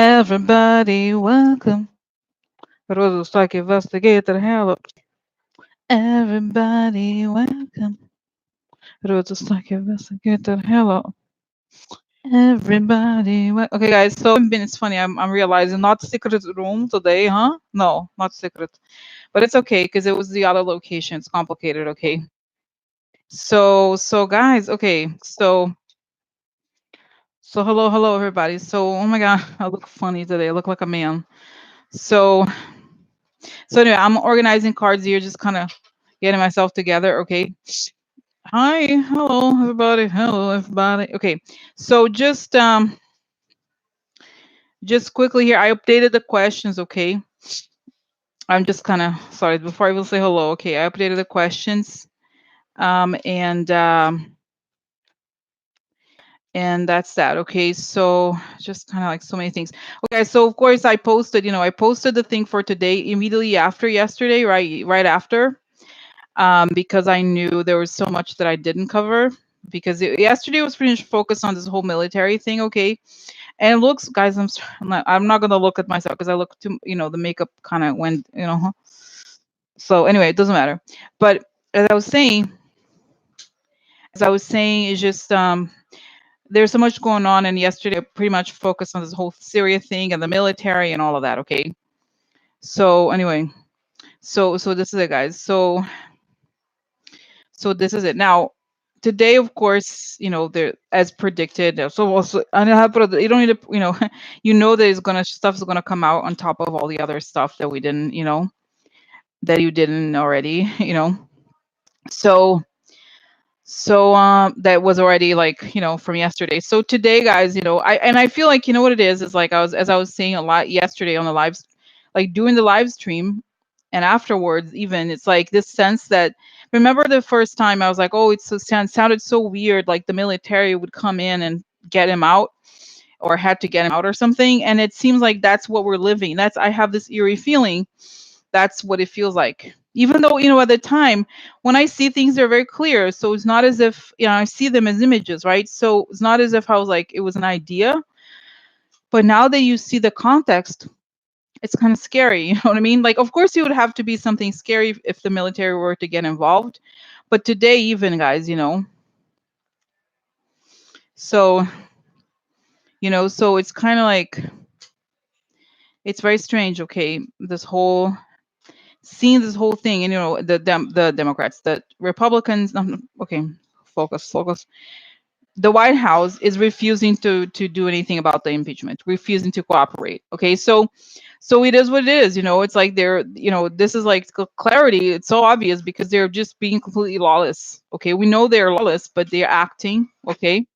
Everybody, welcome. Rose like investigator, hello. Everybody, welcome. Rose like investigator, hello. Everybody, okay, guys. So it's funny. I'm realizing not secret room today, huh? No, not secret. But it's okay because it was the other location. It's complicated. Okay. So guys. Okay. So hello everybody. So oh my god, I look funny today. I look like a man. So so anyway, I'm organizing cards here, just kind of getting myself together. Okay. Hi, hello everybody. Hello everybody. Okay. So just quickly here, I updated the questions. Okay. I'm just kind of sorry before I will say hello. Okay, I updated the questions. And that's that. Okay, so just kind of like so many things. Okay, so of course I posted, I posted the thing for today immediately after yesterday, right after, because I knew there was so much that I didn't cover because yesterday was pretty much focused on this whole military thing. Okay, and it looks, guys, I'm not gonna look at myself because I look too, the makeup kind of went, So anyway, it doesn't matter. But as I was saying, is just there's so much going on, and yesterday I pretty much focused on this whole Syria thing and the military and all of that. Okay. So anyway, so this is it, guys. So this is it. Now, today, of course, there as predicted. So also, and you don't need to, that is gonna stuff's gonna come out on top of all the other stuff that we didn't, that you didn't already, So that was already like, from yesterday. So today, guys, I feel like, what it is like as I was saying a lot yesterday on the lives, like doing the live stream and afterwards, even it's like this sense that, remember the first time I was like, oh, sounded so weird, like the military would come in and get him out, or had to get him out or something. And it seems like that's what we're living. I have this eerie feeling that's what it feels like. Even though, at the time when I see things, they're very clear. So it's not as if, I see them as images, right? So it's not as if I was like, it was an idea. But now that you see the context, it's kind of scary. You know what I mean? Like, of course, it would have to be something scary if the military were to get involved. But today, even, guys, so, so it's kind of like, it's very strange. Okay. Seeing this whole thing, and the Democrats, the Republicans, okay, focus. The White House is refusing to do anything about the impeachment, refusing to cooperate. Okay, so it is what it is. It's like they're, this is like clarity. It's so obvious because they're just being completely lawless. Okay, we know they're lawless, but they're acting. Okay,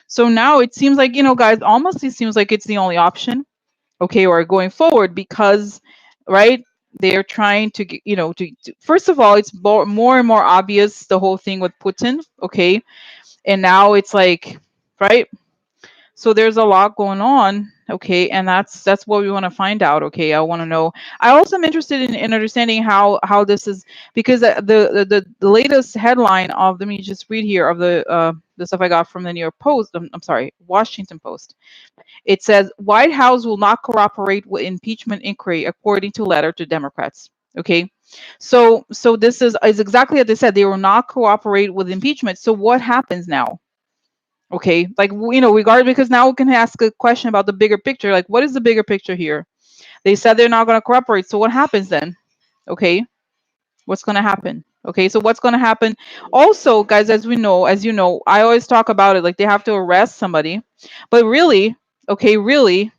so now it seems like, guys, almost it seems like it's the only option. Okay, or going forward, because, right, they're trying to get, first of all, it's more and more obvious, the whole thing with Putin. Okay, and now it's like, right, so there's a lot going on. Okay, and that's what we want to find out. Okay, I want to know. I also am interested in understanding how this is, because the latest headline of, let me just read here, of the stuff I got from the New York Post, I'm sorry, Washington Post. It says White House will not cooperate with impeachment inquiry, according to letter to Democrats. Okay, so this is exactly what they said. They will not cooperate with impeachment. So what happens now? Okay, like, regardless, because now we can ask a question about the bigger picture. Like, what is the bigger picture here? They said they're not going to cooperate. So what happens then? Okay, what's going to happen? Okay, so what's going to happen? Also, guys, as you know, I always talk about it, like they have to arrest somebody, but really, okay, really,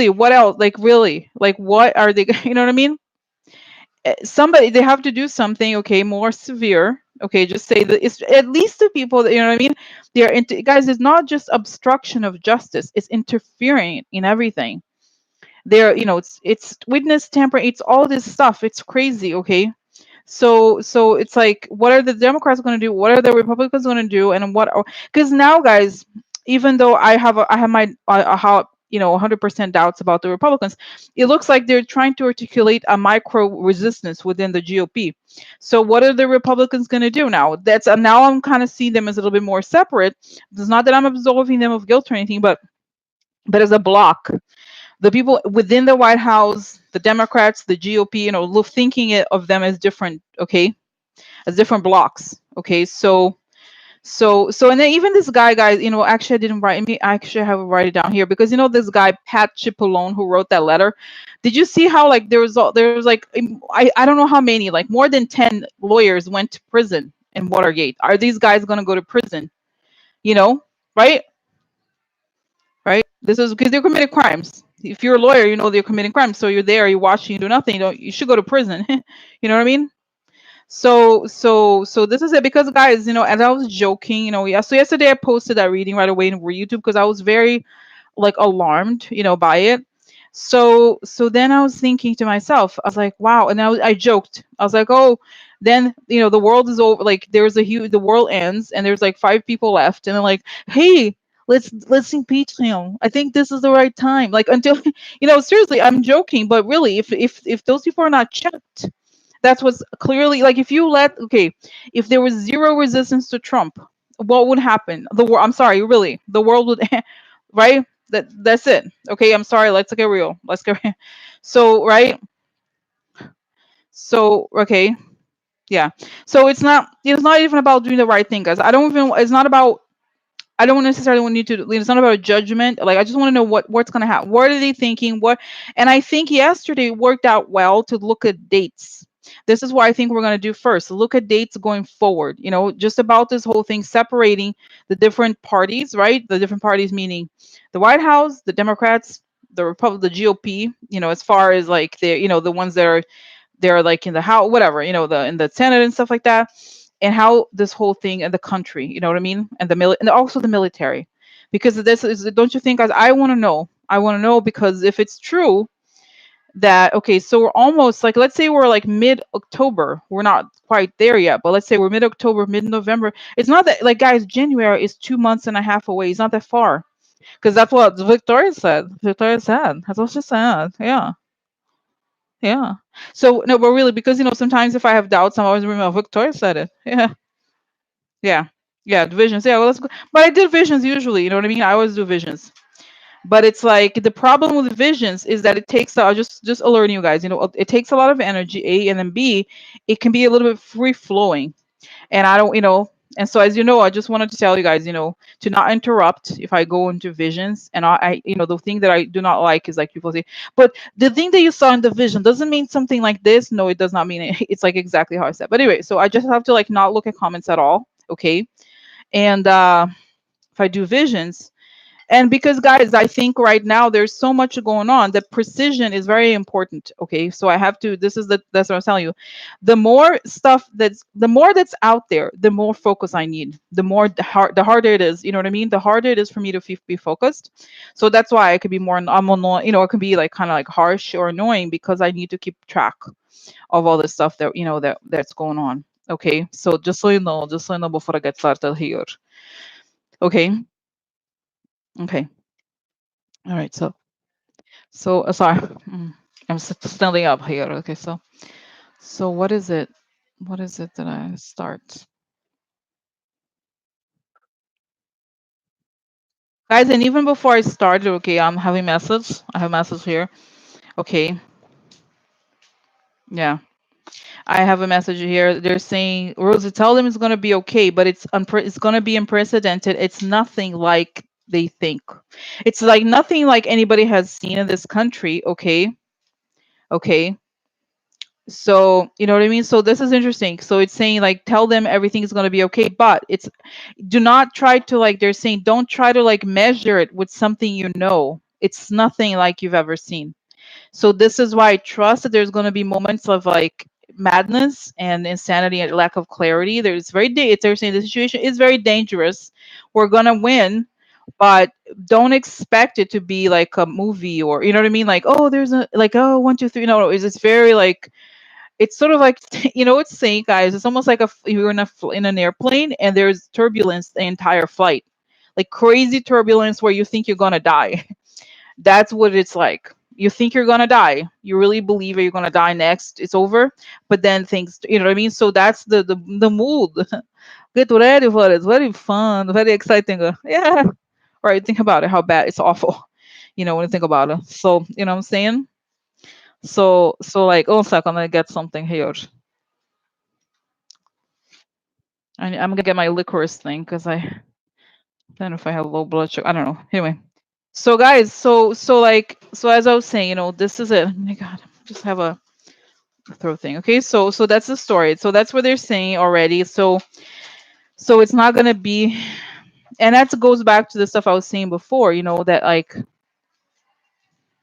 what else? Like, really, like, what are they? You know what I mean? Somebody, they have to do something, okay, more severe. Okay, just say that it's at least the people that, you know what I mean, they're into, guys, it's not just obstruction of justice, it's interfering in everything. They're, it's witness tampering, it's all this stuff, it's crazy. Okay, so it's like, what are the Democrats going to do, what are the Republicans going to do, and what are, because now, guys, even though I have my how 100% doubts about the Republicans, it looks like they're trying to articulate a micro resistance within the GOP. So what are the Republicans going to do now? That's now I'm kind of seeing them as a little bit more separate. It's not that I'm absolving them of guilt or anything, but but as a block, the people within the White House, the Democrats, the GOP, thinking of them as different, okay, as different blocks, okay. And then even this guys, actually I didn't write me. I actually have to write it down here because this guy Pat Cipollone who wrote that letter. Did you see how like there was like I don't know how many, like more than 10 lawyers went to prison in Watergate. Are these guys gonna go to prison? You know, right? Right? This is because they committed crimes. If you're a lawyer, you know they're committing crimes. So you're there, you're watching, you do nothing. You should go to prison. You know what I mean? So this is it because guys, as I was joking, yeah. So yesterday I posted that reading right away in YouTube because I was very like alarmed, by it. So then I was thinking to myself, I was like, wow. And I joked. I was like, oh, then the world is over. Like there's a huge, the world ends, and there's like 5 people left, and they're like, hey, let's impeach him. I think this is the right time. Like until seriously, I'm joking, but really, if those people are not checked, that's what's clearly like if you let okay, if there was zero resistance to Trump, what would happen? The world, I'm sorry, really, the world would right? That's it. Okay, I'm sorry, let's get real. Let's get so right? So okay, yeah. So it's not even about doing the right thing, guys. I don't even it's not about I don't necessarily want you to. It's not about a judgment. Like I just want to know what's gonna happen. What are they thinking? What? And I think yesterday worked out well to look at dates. This is what I think we're gonna do first. Look at dates going forward. Just about this whole thing, separating the different parties, right? The different parties meaning the White House, the Democrats, the Republic, the GOP. As far as like the ones that are they're like in the house, whatever, the in the Senate and stuff like that, and how this whole thing and the country, you know what I mean, and and also the military, because this is, don't you think, guys? I want to know. I want to know because if it's true that okay, so we're almost like let's say we're like mid October, we're not quite there yet, but let's say we're mid October, mid November. It's not that like guys, January is 2 months and a half away. It's not that far because that's what Victoria said. Victoria said that's what she said. Yeah. Yeah. So no, but really, because sometimes if I have doubts, I'm always remember Victoria said it. Yeah. Yeah. Yeah. Visions. Yeah. Well, that's good. But I did visions usually. You know what I mean? I always do visions. But it's like the problem with visions is that it takes. I'll just alerting you guys. It takes a lot of energy. A and then B, it can be a little bit free flowing, and I don't. And so as you know, I just wanted to tell you guys, to not interrupt if I go into visions. And the thing that I do not like is like people say, but the thing that you saw in the vision doesn't mean something like this. No, it does not mean it. It's like exactly how I said. But anyway, so I just have to like not look at comments at all. Okay. And if I do visions, and because guys, I think right now there's so much going on that precision is very important. Okay, so I have to, that's what I'm telling you. The more that's out there, the more focus I need, the harder it is, you know what I mean, the harder it is for me to be focused. So that's why I could be more, I'm annoying, it can be like kind of like harsh or annoying because I need to keep track of all this stuff that that's going on. Okay, so just so you know before I get started here. Okay. Okay. All right. Sorry, I'm standing up here. Okay, so what is it? What is it that I start, guys? And even before I started, okay, I'm having message. I have message here. Okay, yeah, I have a message here. They're saying, Rosie, tell them it's gonna be okay, but it's gonna be unprecedented. It's nothing like they think. It's like nothing like anybody has seen in this country. Okay, okay. So you know what I mean. So this is interesting. So it's saying like tell them everything is going to be okay, but it's do not try to like they're saying don't try to like measure it with something it's nothing like you've ever seen. So this is why I trust that there's going to be moments of like madness and insanity and lack of clarity. They're saying the situation is very dangerous. We're going to win, but don't expect it to be like a movie, or you know what I mean, like oh there's a like oh 1 2 3. No, it's very like it's sort of like it's saying, guys, it's almost like you're in an airplane and there's turbulence the entire flight, like crazy turbulence where you think you're gonna die. That's what it's like. You think you're gonna die. You really believe that you're gonna die next. It's over, but then things, you know what I mean. So that's the mood. Get ready for it. It's very fun, very exciting. Yeah, right. Think about it. How bad it's awful. when you think about it. So, you know what I'm saying? So like, oh, sec, I'm gonna get something here. I'm gonna get my licorice thing because I don't know if I have low blood sugar. I don't know. Anyway, so guys, so as I was saying, this is it. Oh my God, just have a throat thing. Okay, so that's the story. So that's what they're saying already. So it's not gonna be, and that goes back to the stuff I was saying before. That like,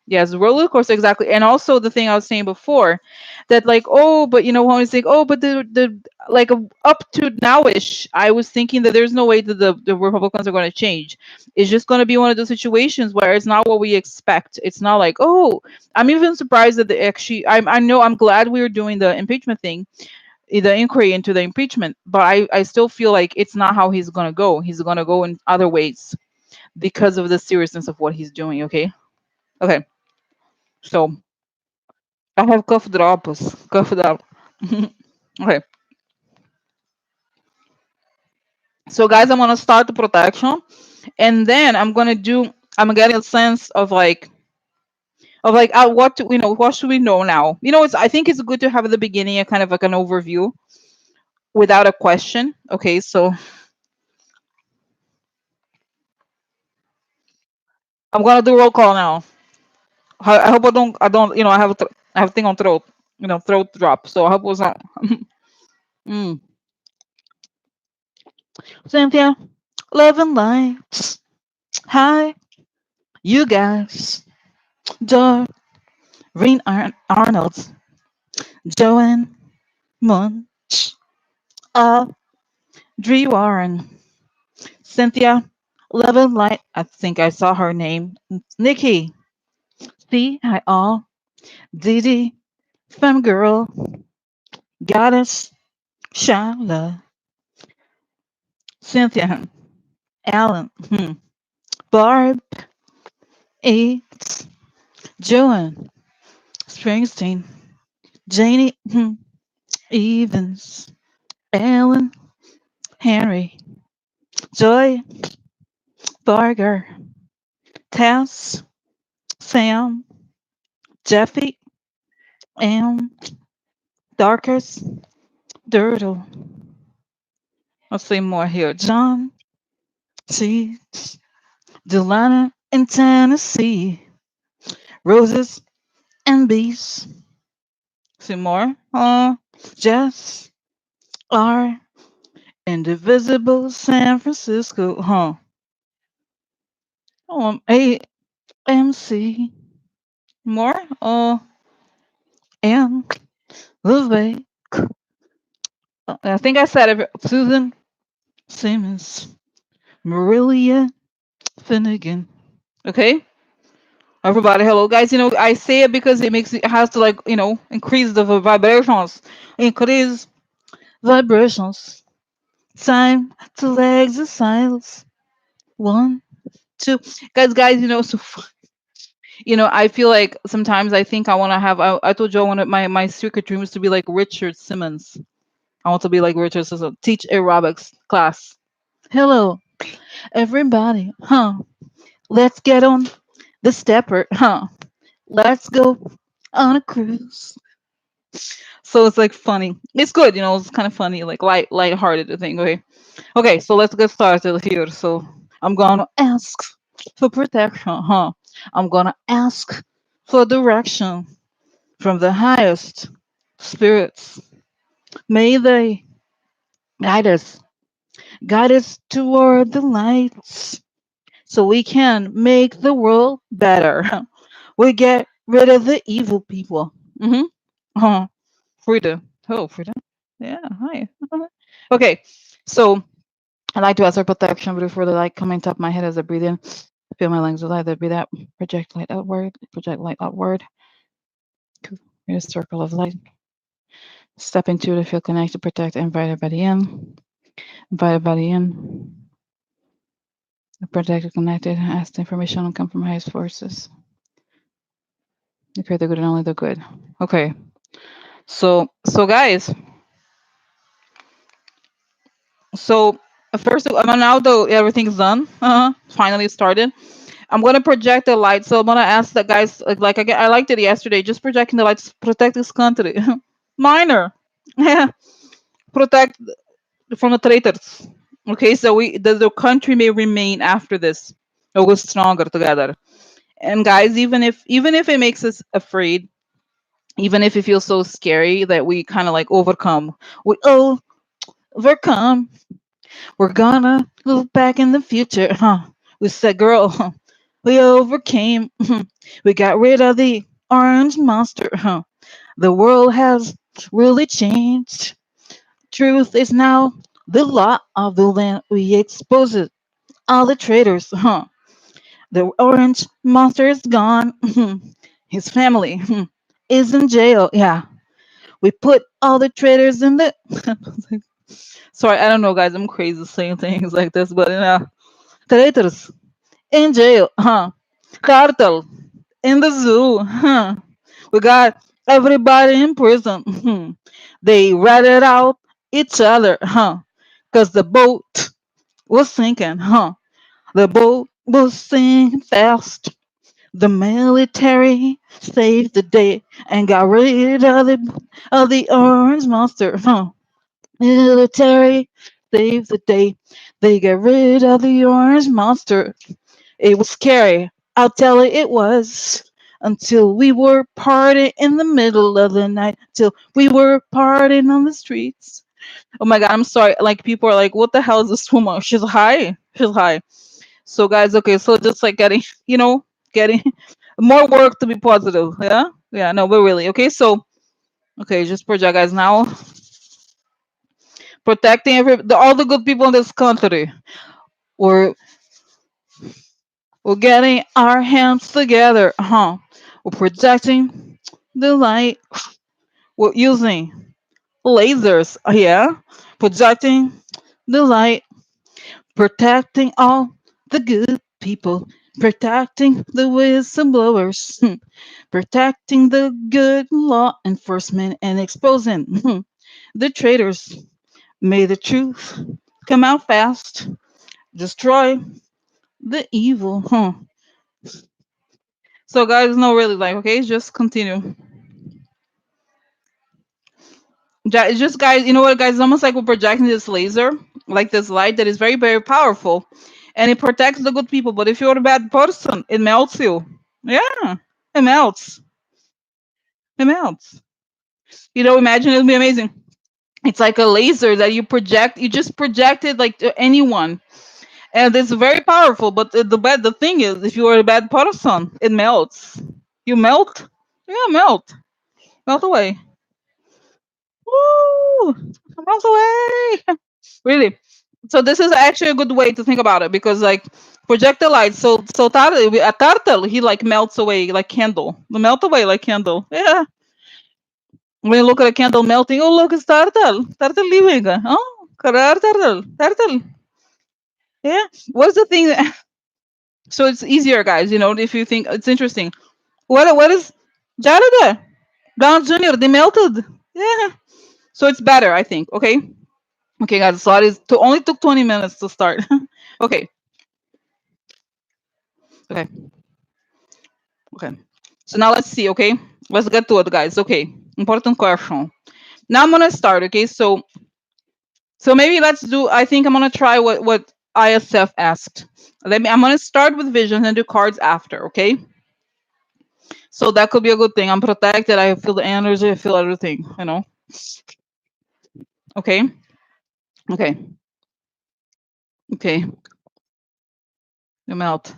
yes, roller coaster, exactly. And also the thing I was saying before, that like, oh, but when I was like, oh, but the like up to nowish, I was thinking that there's no way that the Republicans are going to change. It's just going to be one of those situations where it's not what we expect. It's not like, oh, I'm even surprised that they actually. I know I'm glad we were doing the impeachment thing, the inquiry into the impeachment, but I still feel like it's not how he's going to go. He's going to go in other ways because of the seriousness of what he's doing. Okay. Okay. So I have cough drops. Cough drop. Okay. So guys, I'm gonna start the protection, and then I'm gonna do. I'm getting a sense of like what what should we know now? I think it's good to have at the beginning a kind of like an overview without a question. Okay, so I'm gonna do roll call now. I hope I don't I have thing on throat. Throat drop. So I hope it was not. mm. Cynthia, love and light. Hi, you guys. Doreen Arnold, Joanne Munch, Audrey Warren, Cynthia Love and Light. I think I saw her name. Nikki, C. Hi all. Didi, Femme Girl, Goddess, Shala, Cynthia, Alan, Barb, Eats, Joanne, Springsteen, Janie, Evans, Alan, Henry, Joy, Barger, Tess, Sam, Jeffy, and Darkest, Dirtle. Let's see more here. John, Seeds, Delana in Tennessee, Roses and Bees. See more. Jess, R, Indivisible, San Francisco. AMC. More. And Leve. I think I said it. Susan Simmons, Marilia Finnegan. Okay. Everybody, hello guys. I say it because it has to like increase the vibrations. Increase vibrations. Time to exercise. One, two. Guys, I feel like sometimes I think I want to have. I told you one of my secret dream is to be like Richard Simmons. I want to be like Richard Simmons. Teach aerobics class. Hello, everybody. Let's get on the stepper. Let's go on a cruise. So it's like funny. It's good, it's kind of funny, like light-hearted thing. Okay, so let's get started here. So I'm gonna ask for protection, I'm gonna ask for direction from the highest spirits. May they guide us, guide us toward the lights, so we can make the world better. We get rid of the evil people. Frida. Oh, Frida. Yeah, hi. Okay, so I like to ask for protection before the light coming top of my head as I breathe in. Feel my lungs with light that breathe out. Project light outward. Project light outward. In a circle of light. Step into it, feel connected, protect, invite everybody in. Invite everybody in. Protected, connected. Ask the information and come from highest forces. You create the good and only the good. Okay. So guys. So first, now though everything's done, finally started. I'm gonna project the light. So I'm gonna ask the guys, I liked it yesterday. Just projecting the lights, protect this country. Minor, yeah, protect from the traitors. Okay, so the country may remain after this. It was stronger together. And guys, even if it makes us afraid, even if it feels so scary that we kind of like overcome, we all overcome. We're gonna look back in the future, huh? We said, girl, huh? We overcame. We got rid of the orange monster, huh? The world has really changed. Truth is now the law of the land. We expose it. All the traitors, huh? The orange monster is gone. His family is in jail. Yeah. We put all the traitors in the. Sorry, I don't know, guys. I'm crazy saying things like this, but traitors in jail, huh? Cartel in the zoo, huh? We got everybody in prison. They ratted out each other, huh? Cause the boat was sinking, huh? The boat was sinking fast. The military saved the day and got rid of the orange monster, huh? Military saved the day. They got rid of the orange monster. It was scary. I'll tell you it was. Until we were partying in the middle of the night. Till we were partying on the streets. Oh my god, I'm sorry. Like people are like, what the hell is this woman? She's high. She's high. So guys, okay, so just like getting more work to be positive. Yeah? Yeah, no, but really. Okay, so okay, just project guys now. Protecting all the good people in this country. We're we're getting our hands together, huh? We're protecting the light. We're using lasers, yeah. Projecting the light, protecting all the good people, protecting the whistleblowers, protecting the good law enforcement, and exposing the traitors. May the truth come out fast. Destroy the evil, huh? So guys, no, really, like, okay, just continue. It's just guys, you know what, guys? It's almost like we're projecting this laser, like this light that is very, very powerful, and it protects the good people. But if you're a bad person, it melts you. Yeah, it melts. It melts. Imagine it'll be amazing. It's like a laser that you project. You just project it like to anyone, and it's very powerful. But the thing is, if you are a bad person, it melts. You melt. Yeah, melt away. Woo! Melt away. Really. So this is actually a good way to think about it because like projectile light. So a turtle he like melts away like candle. Melt away like candle. Yeah. When you look at a candle melting, oh look, it's turtle. Turtle leaving. Oh, turtle. Yeah. What's the thing that so it's easier, guys, if you think it's interesting. What is Jared? Don Jr. They melted. Yeah. So it's better, I think. Okay. Okay, guys. So only took 20 minutes to start. Okay. Okay. Okay. So now let's see, okay? Let's get to it, guys. Okay. Important question. Now I'm gonna start, okay? So maybe let's do I think I'm gonna try what ISF asked. I'm gonna start with visions and do cards after, okay? So that could be a good thing. I'm protected, I feel the energy, I feel everything. Okay. Okay. Okay. You melt.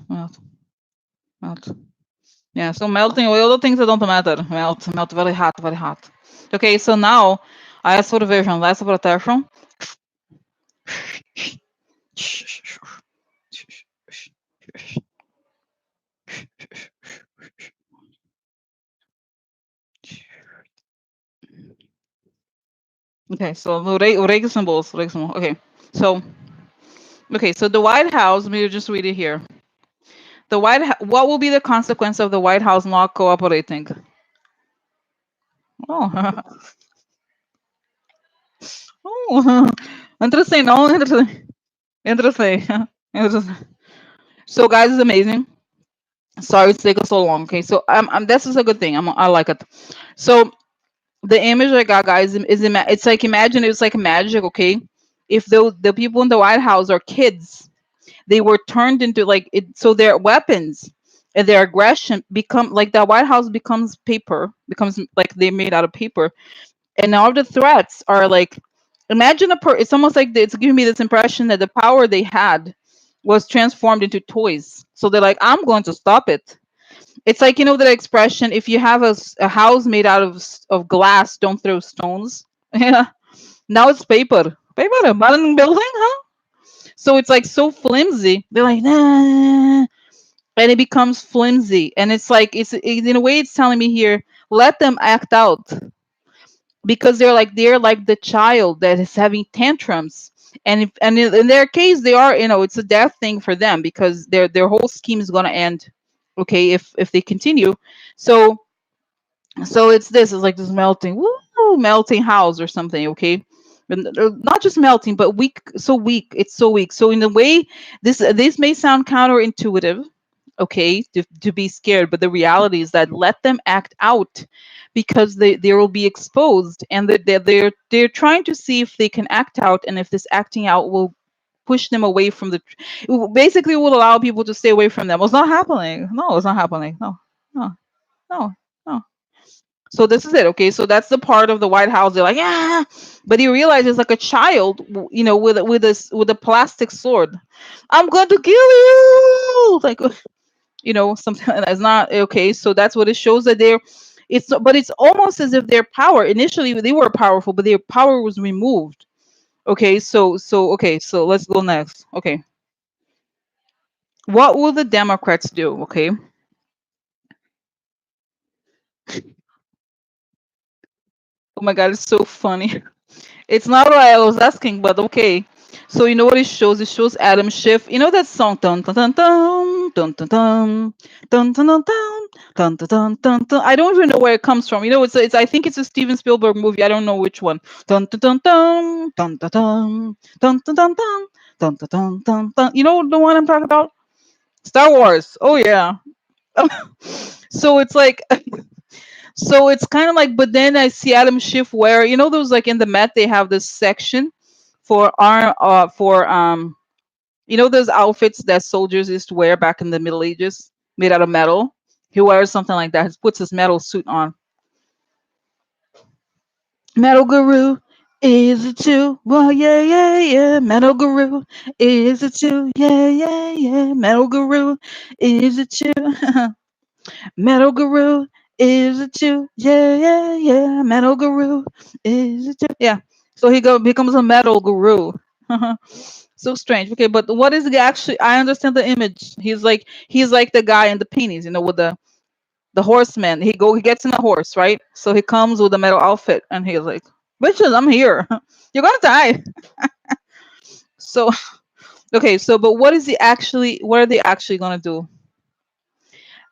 Yeah, so melting away all the things that don't matter. Melt very hot, very hot. Okay, so now I ask for the vision, less protection. Okay, so reg symbols, reg symbol. So okay, so the White House. Let me just read it here. What will be the consequence of the White House not cooperating? Oh, oh, interesting. No, interesting. Interesting. Interesting. So, guys, it's amazing. Sorry it's taking so long. Okay, so this is a good thing. I like it. So the image I got, guys, it's like, imagine it's like magic. Okay, if the people in the White House are kids, they were turned into like it, so their weapons and their aggression become like the White House becomes paper, becomes like they're made out of paper, and all the threats are like, imagine it's almost like it's giving me this impression that the power they had was transformed into toys. So they're like, I'm going to stop it. It's like, the expression, if you have a house made out of glass, don't throw stones. Yeah. Now it's paper, modern building, huh? So it's like so flimsy. They're like, nah, and it becomes flimsy. And it's like, in a way, it's telling me here, let them act out, because they're like the child that is having tantrums. And in their case, they are, it's a death thing for them, because their whole scheme is going to end, okay, if they continue. So so it's like this melting, woo, melting house or something, okay. Not just melting, but weak, so weak, it's so weak. So in a way, this may sound counterintuitive, okay, to be scared, but the reality is that let them act out, because they will be exposed, and they're trying to see if they can act out, and if this acting out will push them away from basically will allow people to stay away from them. It's not happening. No, it's not happening. No, no, no, no. So this is it, okay? So that's the part of the White House. They're like, yeah, but he realizes like a child, with a plastic sword. I'm going to kill you, like, something that's not okay. So that's what it shows, that but it's almost as if their power initially, they were powerful, but their power was removed. Okay, so let's go next. Okay, what will the Democrats do? Okay, oh my God, it's so funny. It's not what I was asking, but okay. So you know what it shows? It shows Adam Schiff. You know that song, dun dun dun dun dun dun dun dun dun dun dun dun dun dun dun. I don't even know where it comes from. It's I think it's a Steven Spielberg movie. I don't know which one. Dun dun dun dun dun dun dun dun dun dun dun dun dun dun dun. You know the one I'm talking about? Star Wars. Oh yeah. So it's like, so it's kind of like, but then I see Adam Schiff wear, those, like, in the Met, they have this section for those outfits that soldiers used to wear back in the Middle Ages, made out of metal. He wears something like that. He puts his metal suit on. Metal Guru, is it you? Well, yeah, yeah, yeah. Metal Guru, is it you? Yeah, yeah, yeah. Metal Guru, is it you? Metal Guru, is it you? Yeah, yeah, yeah. Metal Guru, is it you? Yeah. So becomes a metal guru. So strange. Okay, but what is the actually? I understand the image. He's like the guy in the peonies, with the horseman. He gets in a horse, right? So he comes with a metal outfit, and he's like, "Bitches, I'm here. You're gonna die." So okay, so but what are they actually gonna do?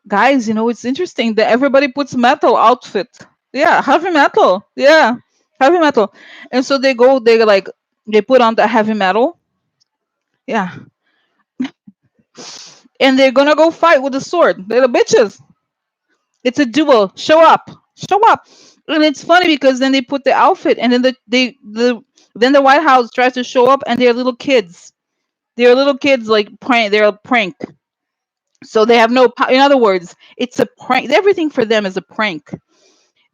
Guys, it's interesting that everybody puts metal outfit. Yeah, heavy metal. Yeah, heavy metal. And so they put on the heavy metal. Yeah, and they're gonna go fight with the sword. They're the bitches. It's a duel. Show up. Show up. And it's funny because then they put the outfit, and then then the White House tries to show up, and they're little kids. They're little kids, like prank. They're a prank. So they have no. In other words, it's a prank. Everything for them is a prank.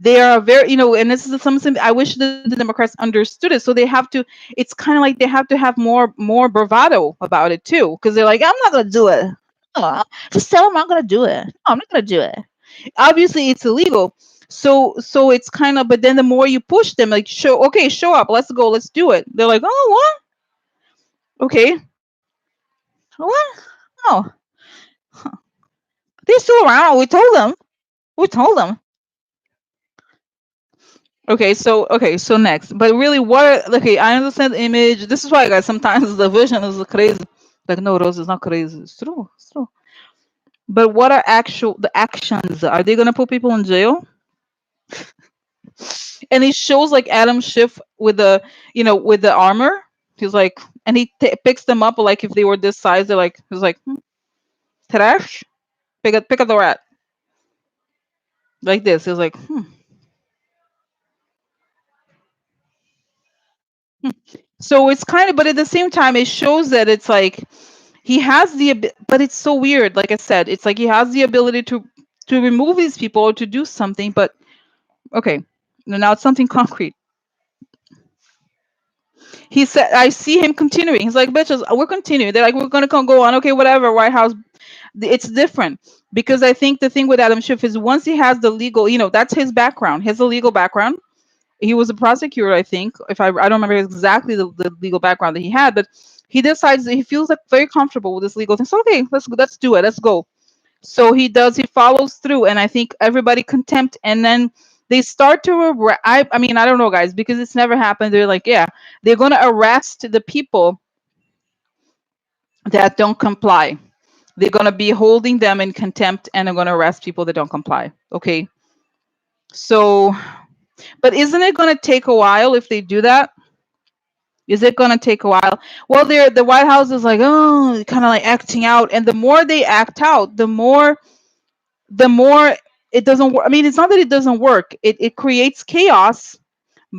They are very, and this is something I wish the Democrats understood it. So they have to. It's kind of like they have to have more bravado about it too, because they're like, I'm not gonna do it. Oh, just tell them I'm gonna do it. No, I'm not gonna do it. Obviously, it's illegal. So it's kind of. But then the more you push them, like, show up, let's go, let's do it. They're like, oh, what? Okay, what? Oh, they're still around. We told them. We told them. Okay, so next, but really, okay, I understand the image. This is why, guys, sometimes the vision is crazy. Like, no, Rose is not crazy. It's true. It's true. But what are the actions? Are they gonna put people in jail? And it shows like Adam Schiff with the armor. He's like, and he picks them up like if they were this size. They're like, he's like, trash. Pick up the rat like this. It's like, so it's kind of, but at the same time, it shows that it's like he has but it's so weird. Like I said, it's like he has the ability to remove these people or to do something. But okay, now it's something concrete. He said, I see him continuing. He's like, bitches, we're continuing. They're like, we're gonna go on. Okay, whatever. White House. It's different because I think the thing with Adam Schiff is once he has the legal, that's his background. He has a legal background. He was a prosecutor, I think. If I don't remember exactly the legal background that he had, but he decides that he feels like very comfortable with this legal thing. So okay, let's do it. Let's go. So he does. He follows through, and I think everybody contempt, and then they start to I mean, I don't know, guys, because it's never happened. They're like, yeah, they're gonna arrest the people that don't comply. They're gonna be holding them in contempt, and they're gonna arrest people that don't comply. Okay. So, but isn't it gonna take a while if they do that? Is it gonna take a while? Well, the White House is like, oh, kind of like acting out, and the more they act out, the more it doesn't work. I mean, it's not that it doesn't work. It creates chaos,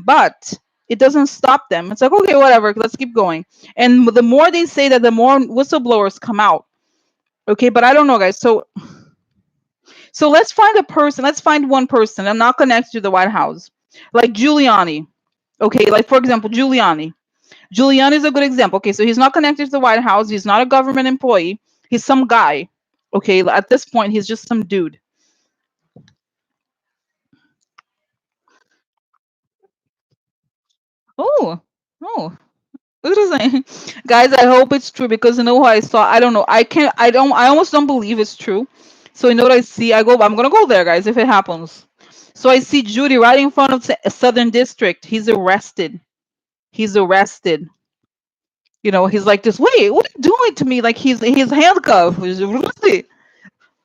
but it doesn't stop them. It's like, okay, whatever, let's keep going. And the more they say that, the more whistleblowers come out. Okay, but I don't know, guys. So let's find a person. Let's find one person. I'm not connected to the White House, like Giuliani. Okay, like for example, Giuliani. Giuliani is a good example. Okay, so he's not connected to the White House. He's not a government employee. He's some guy. Okay, at this point, he's just some dude. Oh, oh, interesting. Guys, I hope it's true because you know what I saw. I don't know. I can't. I don't. I almost don't believe it's true. So you know what I see? I go. I'm gonna go there, guys, if it happens. So I see Judy right in front of Southern District. He's arrested. He's arrested. He's like this. Wait, what are you doing to me? Like he's handcuffed. Rudy.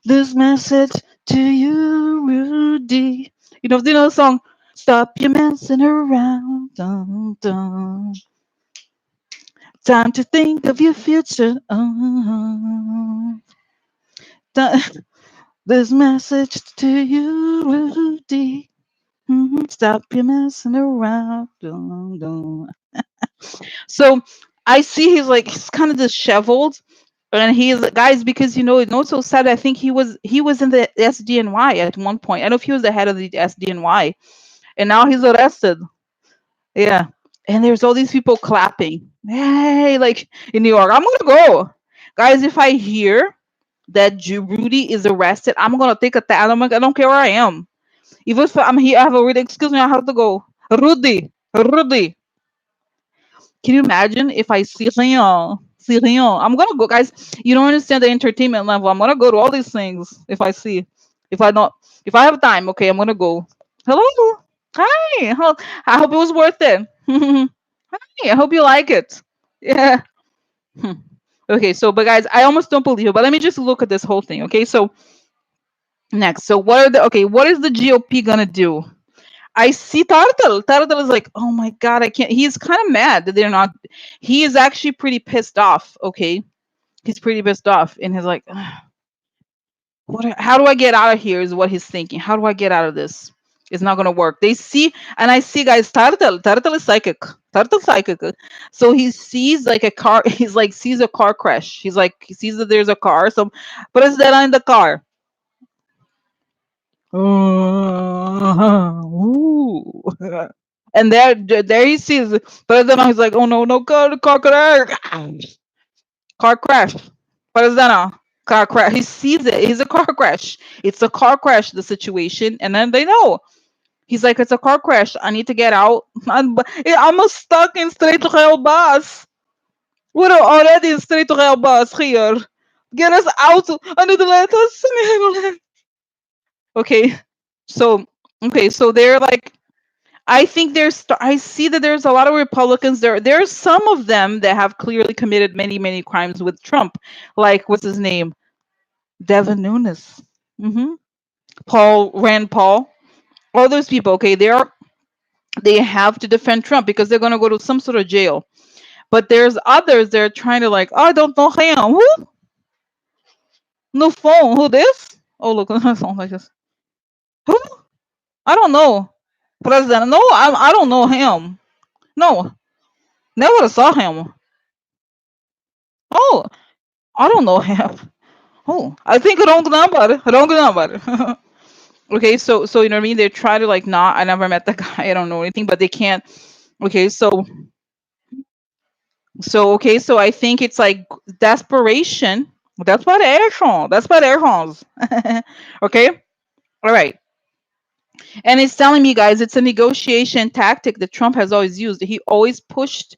This message to you, Rudy. The song. Stop your messing around. Dun, dun. Time to think of your future. Dun. This message to you, Rudy. Stop your messing around. Dun, dun. So I see he's kind of disheveled. And he's guys because it's so sad. I think he was in the SDNY at one point. I don't know if he was the head of the SDNY, and now he's arrested. Yeah, and there's all these people clapping. Hey, like in New York, I'm gonna go, guys. If I hear that Rudy is arrested, I'm gonna take a I don't care where I am. Even if I'm here, I have a read. Excuse me, I have to go. Rudy. Can you imagine if I see Rion? See Rion. I'm gonna go, guys. You don't understand the entertainment level. I'm gonna go to all these things if I see. If I don't, if I have time, okay, I'm gonna go. Hello. Hi. I hope it was worth it. Hi. I hope you like it. Yeah. Hmm. Okay. So, but guys, I almost don't believe it. But let me just look at this whole thing. Okay. So next. So what is the GOP gonna do? I see Turtle. Turtle is like, oh my god, I can't. He's kind of mad that they're not. He is actually pretty pissed off. Okay, he's pretty pissed off, and he's like, "Ugh, how do I get out of here? Is what he's thinking. How do I get out of this? It's not gonna work. They see, and I see, guys. Turtle. Turtle is psychic. Turtle psychic. So he sees like a car. He's like sees a car crash. He's like he sees that there's a car. So, but is that in the car? Ooh. And there he sees it. But then he's like, oh no, no, car crash. Car crash. But then car crash. He sees it. He's a car crash. It's a car crash, the situation. And then they know. He's like, it's a car crash. I need to get out. I'm stuck in straight rail bus. We're already in straight rail bus here. Get us out. I need to let us. Okay. So, okay. So they're like, I think I see that there's a lot of Republicans there. There's some of them that have clearly committed many, many crimes with Trump. Like, what's his name? Devin Nunes. hmm Rand Paul. All those people, okay, they have to defend Trump because they're going to go to some sort of jail. But there's others that are trying to like, oh, I don't know him. Who? No phone. Who this? Oh, look, on phone like this. Who? I don't know. President. No, I don't know him. No, never saw him. Oh, I don't know him. Oh, I think wrong number. Wrong number. Okay, so you know what I mean? They try to like not. I never met the guy. I don't know anything, but they can't. Okay, so I think it's like desperation. Desperation. Desperations. Okay. All right. And it's telling me, guys, it's a negotiation tactic that Trump has always used. He always pushed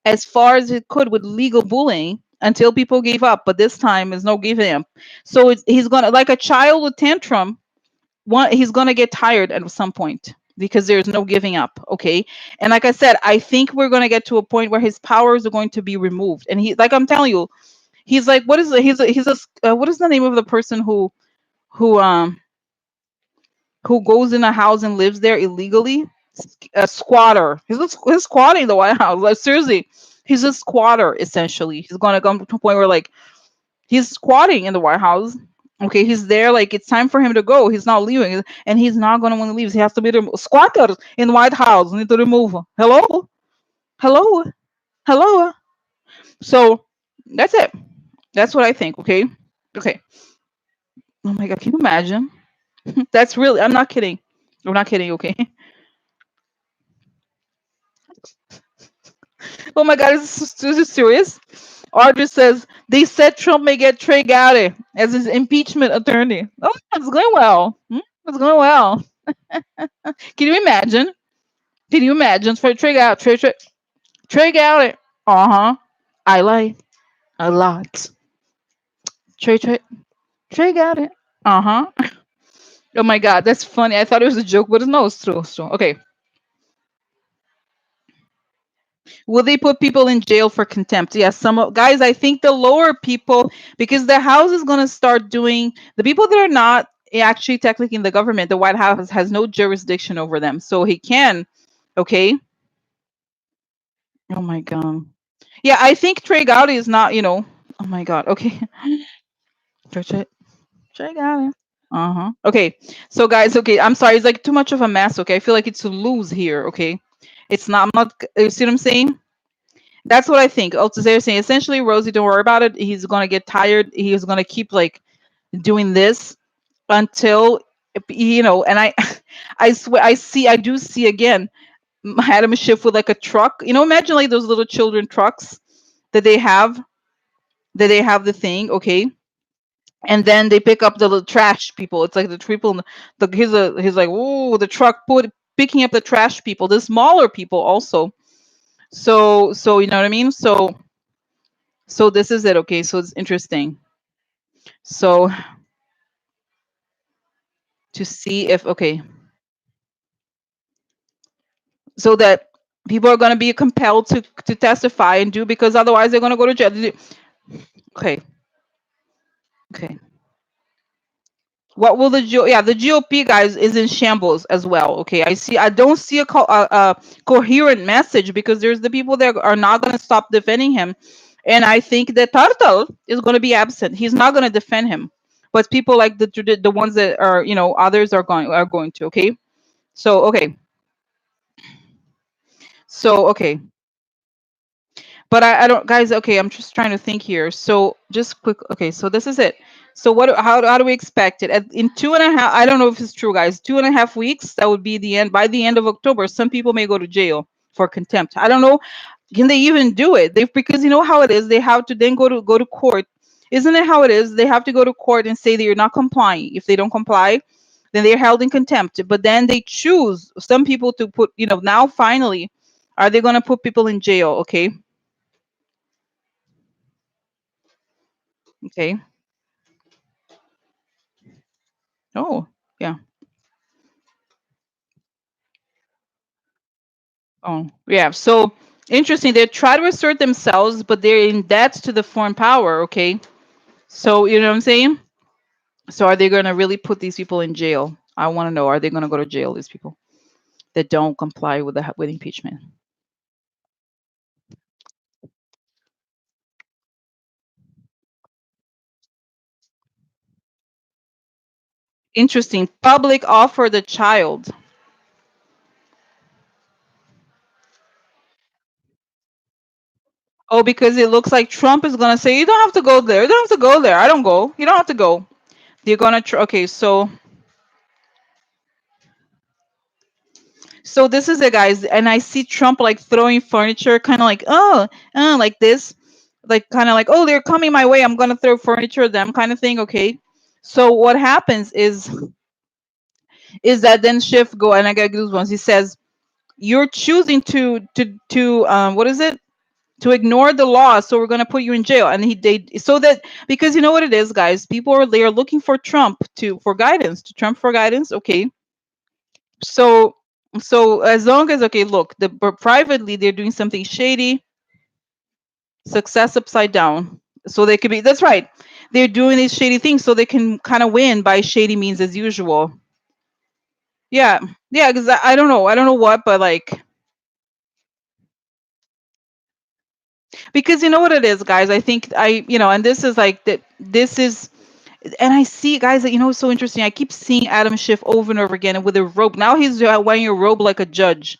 as far as it could with legal bullying until people gave up. But this time is no giving up. So he's gonna like a child with tantrum. He's gonna get tired at some point because there's no giving up. Okay, and like I said, I think we're gonna get to a point where his powers are going to be removed. And he, like I'm telling you, he's like, what is it? What is the name of the person who um who goes in a house and lives there illegally? A squatter. He's squatting the White House. Like seriously, he's a squatter essentially. He's gonna come to a point where like he's squatting in the White House. Okay, he's there. Like it's time for him to go. He's not leaving, and he's not gonna want to leave. He has to be squatters in the White House. Need to remove. Hello, hello, hello. So that's it. That's what I think. Okay, okay. Oh my God, can you imagine? That's really. I'm not kidding. I'm not kidding. Okay. Oh my God, is this serious? Audrey says they said Trump may get Trey Gowdy as his impeachment attorney. Oh, it's going well. It's going well. Can you imagine? Can you imagine for Trey Gowdy? Uh huh. I like a lot. Trey Trey Trey Gowdy. Uh huh. Oh my God, that's funny. I thought it was a joke, but no, it's true. It's true. Okay. Will they put people in jail for contempt? Yes, guys. I think the lower people, because the House is going to start doing the people that are not actually technically in the government. The White House has no jurisdiction over them, so he can. Okay. Oh my God. Yeah, I think Trey Gowdy is not. Oh my God. Okay. Trey, Trey Gowdy. Uh huh. Okay. So guys, okay. I'm sorry. It's like too much of a mess. Okay. I feel like it's a lose here. Okay. It's not. I'm not. You see what I'm saying? That's what I think. Also, they're saying essentially, Rosie, don't worry about it. He's gonna get tired. He's gonna keep like doing this until And I swear, I do see again Adam Schiff with like a truck. Imagine like those little children trucks that they have, the thing, okay, and then they pick up the little trash people. It's like the people. He's like, oh, the truck picking up the trash people, the smaller people also. So you know what I mean. So this is it. Okay, so it's interesting. So to see if okay, so that people are going to be compelled to testify and do, because otherwise they're going to go to jail. Okay, okay. What will the GOP guys is in shambles as well. Okay, I don't see a coherent message, because there's the people that are not going to stop defending him, and I think that Turtle is going to be absent. He's not going to defend him, but people like the ones that are, others are going to. Okay, so okay. So okay, but I don't, guys. Okay, I'm just trying to think here. So just quick. Okay, so this is it. So how do we expect it? In 2.5, I don't know if it's true, guys. 2.5 weeks. That would be the end. By the end of October, some people may go to jail for contempt. I don't know. Can they even do it? Because you know how it is. They have to then go to court. Isn't it how it is? They have to go to court and say that you're not complying. If they don't comply, then they're held in contempt. But then they choose some people to put. Now finally, are they going to put people in jail? Okay. Okay. Oh, yeah. Oh, yeah. So interesting. They try to assert themselves, but they're in debt to the foreign power. Okay. So you know what I'm saying? So are they going to really put these people in jail? I want to know. Are they going to go to jail? These people that don't comply with impeachment. Interesting. Public offer the child. Oh, because it looks like Trump is gonna say you don't have to go there. You don't have to go there. I don't go. You don't have to go. They're gonna okay. So this is it, guys, and I see Trump like throwing furniture, kind of like like this, like kind of like oh they're coming my way. I'm gonna throw furniture at them, kind of thing. Okay. So what happens is that then Schiff go and I get goosebumps. He says you're choosing to what is it to ignore the law, so we're going to put you in jail. And he they so that because you know what it is, guys, people are they are looking for Trump to for guidance to Trump for guidance. Okay. So as long as okay, look, the but privately they're doing something shady, success upside down, so they could be that's right, they're doing these shady things so they can kind of win by shady means as usual. Yeah. Yeah, because I don't know what, but like because you know what it is, guys, I think and this is like that this is and I see, guys, that it's so interesting. I keep seeing Adam Schiff over and over again, and with a robe. Now he's wearing a robe like a judge,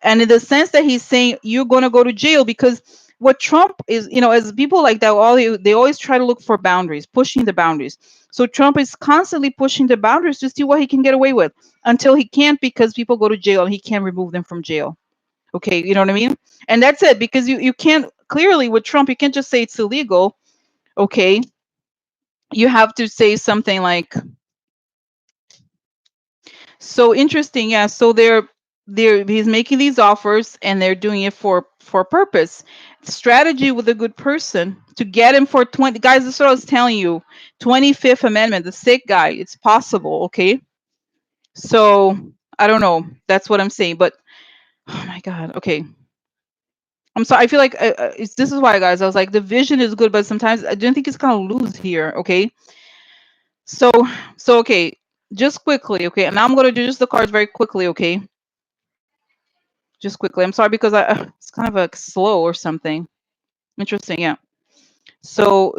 and in the sense that he's saying you're going to go to jail because what Trump is, as people like that, they always try to look for boundaries, pushing the boundaries. So Trump is constantly pushing the boundaries to see what he can get away with until he can't because people go to jail and he can't remove them from jail. Okay, you know what I mean? And that's it because you can't clearly with Trump you can't just say it's illegal. Okay, you have to say something like so interesting, yeah. So they're he's making these offers and they're doing it for purpose. Strategy with a good person to get him for 20 guys, this is what I was telling you. 25th Amendment, the sick guy, it's possible, okay? So I don't know. That's what I'm saying. But oh my god, okay. I'm sorry. I feel like this is why, guys. I was like, the vision is good, but sometimes I don't think it's gonna lose here. Okay, so okay, just quickly, okay, and I'm gonna do just the cards very quickly, okay, just quickly. I'm sorry because I it's kind of like slow or something. Interesting, yeah. So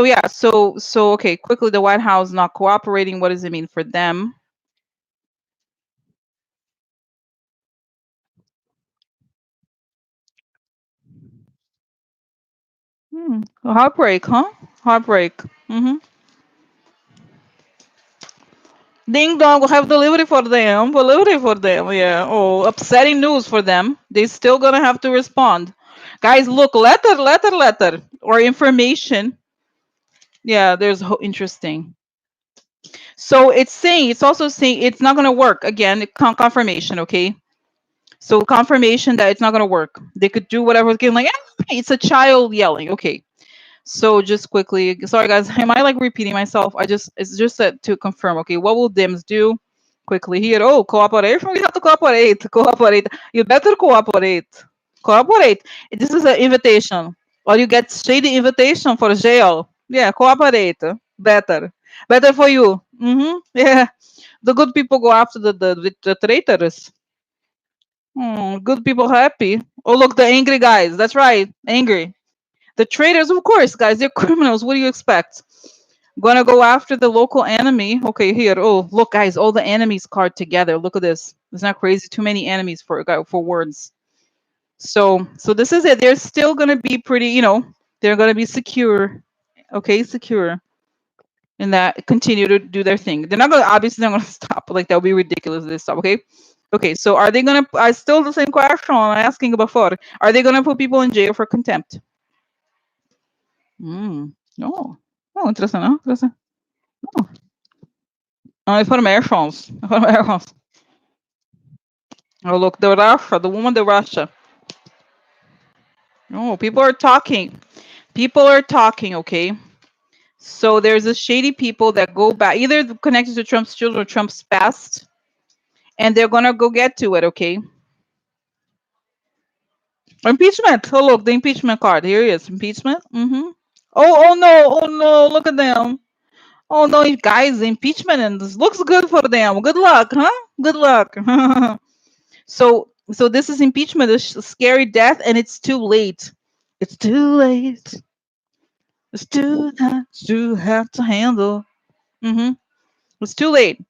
yeah. So okay, quickly. The White House not cooperating. What does it mean for them? Heartbreak, huh? Heartbreak. Mm-hmm. Ding dong, we'll have delivery for them. Delivery for them. Yeah. Oh, upsetting news for them. They still gonna have to respond. Guys, look, letter, or information. Yeah, there's interesting. So it's also saying it's not gonna work again. Confirmation, okay. So confirmation that it's not gonna work. They could do whatever again, like it's a child yelling. Okay. So just quickly, sorry guys, am I like repeating myself? It's just to confirm. Okay, what will Dims do? Quickly here. Oh, cooperate. We have to cooperate. Cooperate. You better cooperate. Cooperate. This is an invitation, or you get shady invitation for jail. Yeah, cooperate. Better. Better for you. Yeah. The good people go after the traitors. Good people happy. Oh look, the angry guys. That's right, angry. The traitors, of course, guys, they're criminals. What do you expect? Gonna go after the local enemy. Okay, here. Oh, look, guys, all the enemies card together. Look at this. It's not crazy. Too many enemies for words. So this is it. They're still gonna be pretty. They're gonna be secure. Okay, secure. And that continue to do their thing. They're not gonna obviously not gonna stop. Like that would be ridiculous if they stop. Okay. Okay, so are they gonna? I still the same question I'm asking before. Are they gonna put people in jail for contempt? Oh, oh, interessant, no? Interessant. Oh, informations. Informations. Oh, look, the Russia, the woman, the Russia. Oh, people are talking. People are talking, okay? So there's a shady people that go back, either connected to Trump's children or Trump's past, and they're gonna go get to it, okay? Impeachment. Oh, look, the impeachment card. Here it is. Impeachment. Oh, oh no, look at them. Oh no, you guys, impeachment and this looks good for them. Good luck, huh? Good luck. So this is impeachment, a scary death, and it's too late. It's too late. It's too much to have to handle. Mm-hmm. It's too late.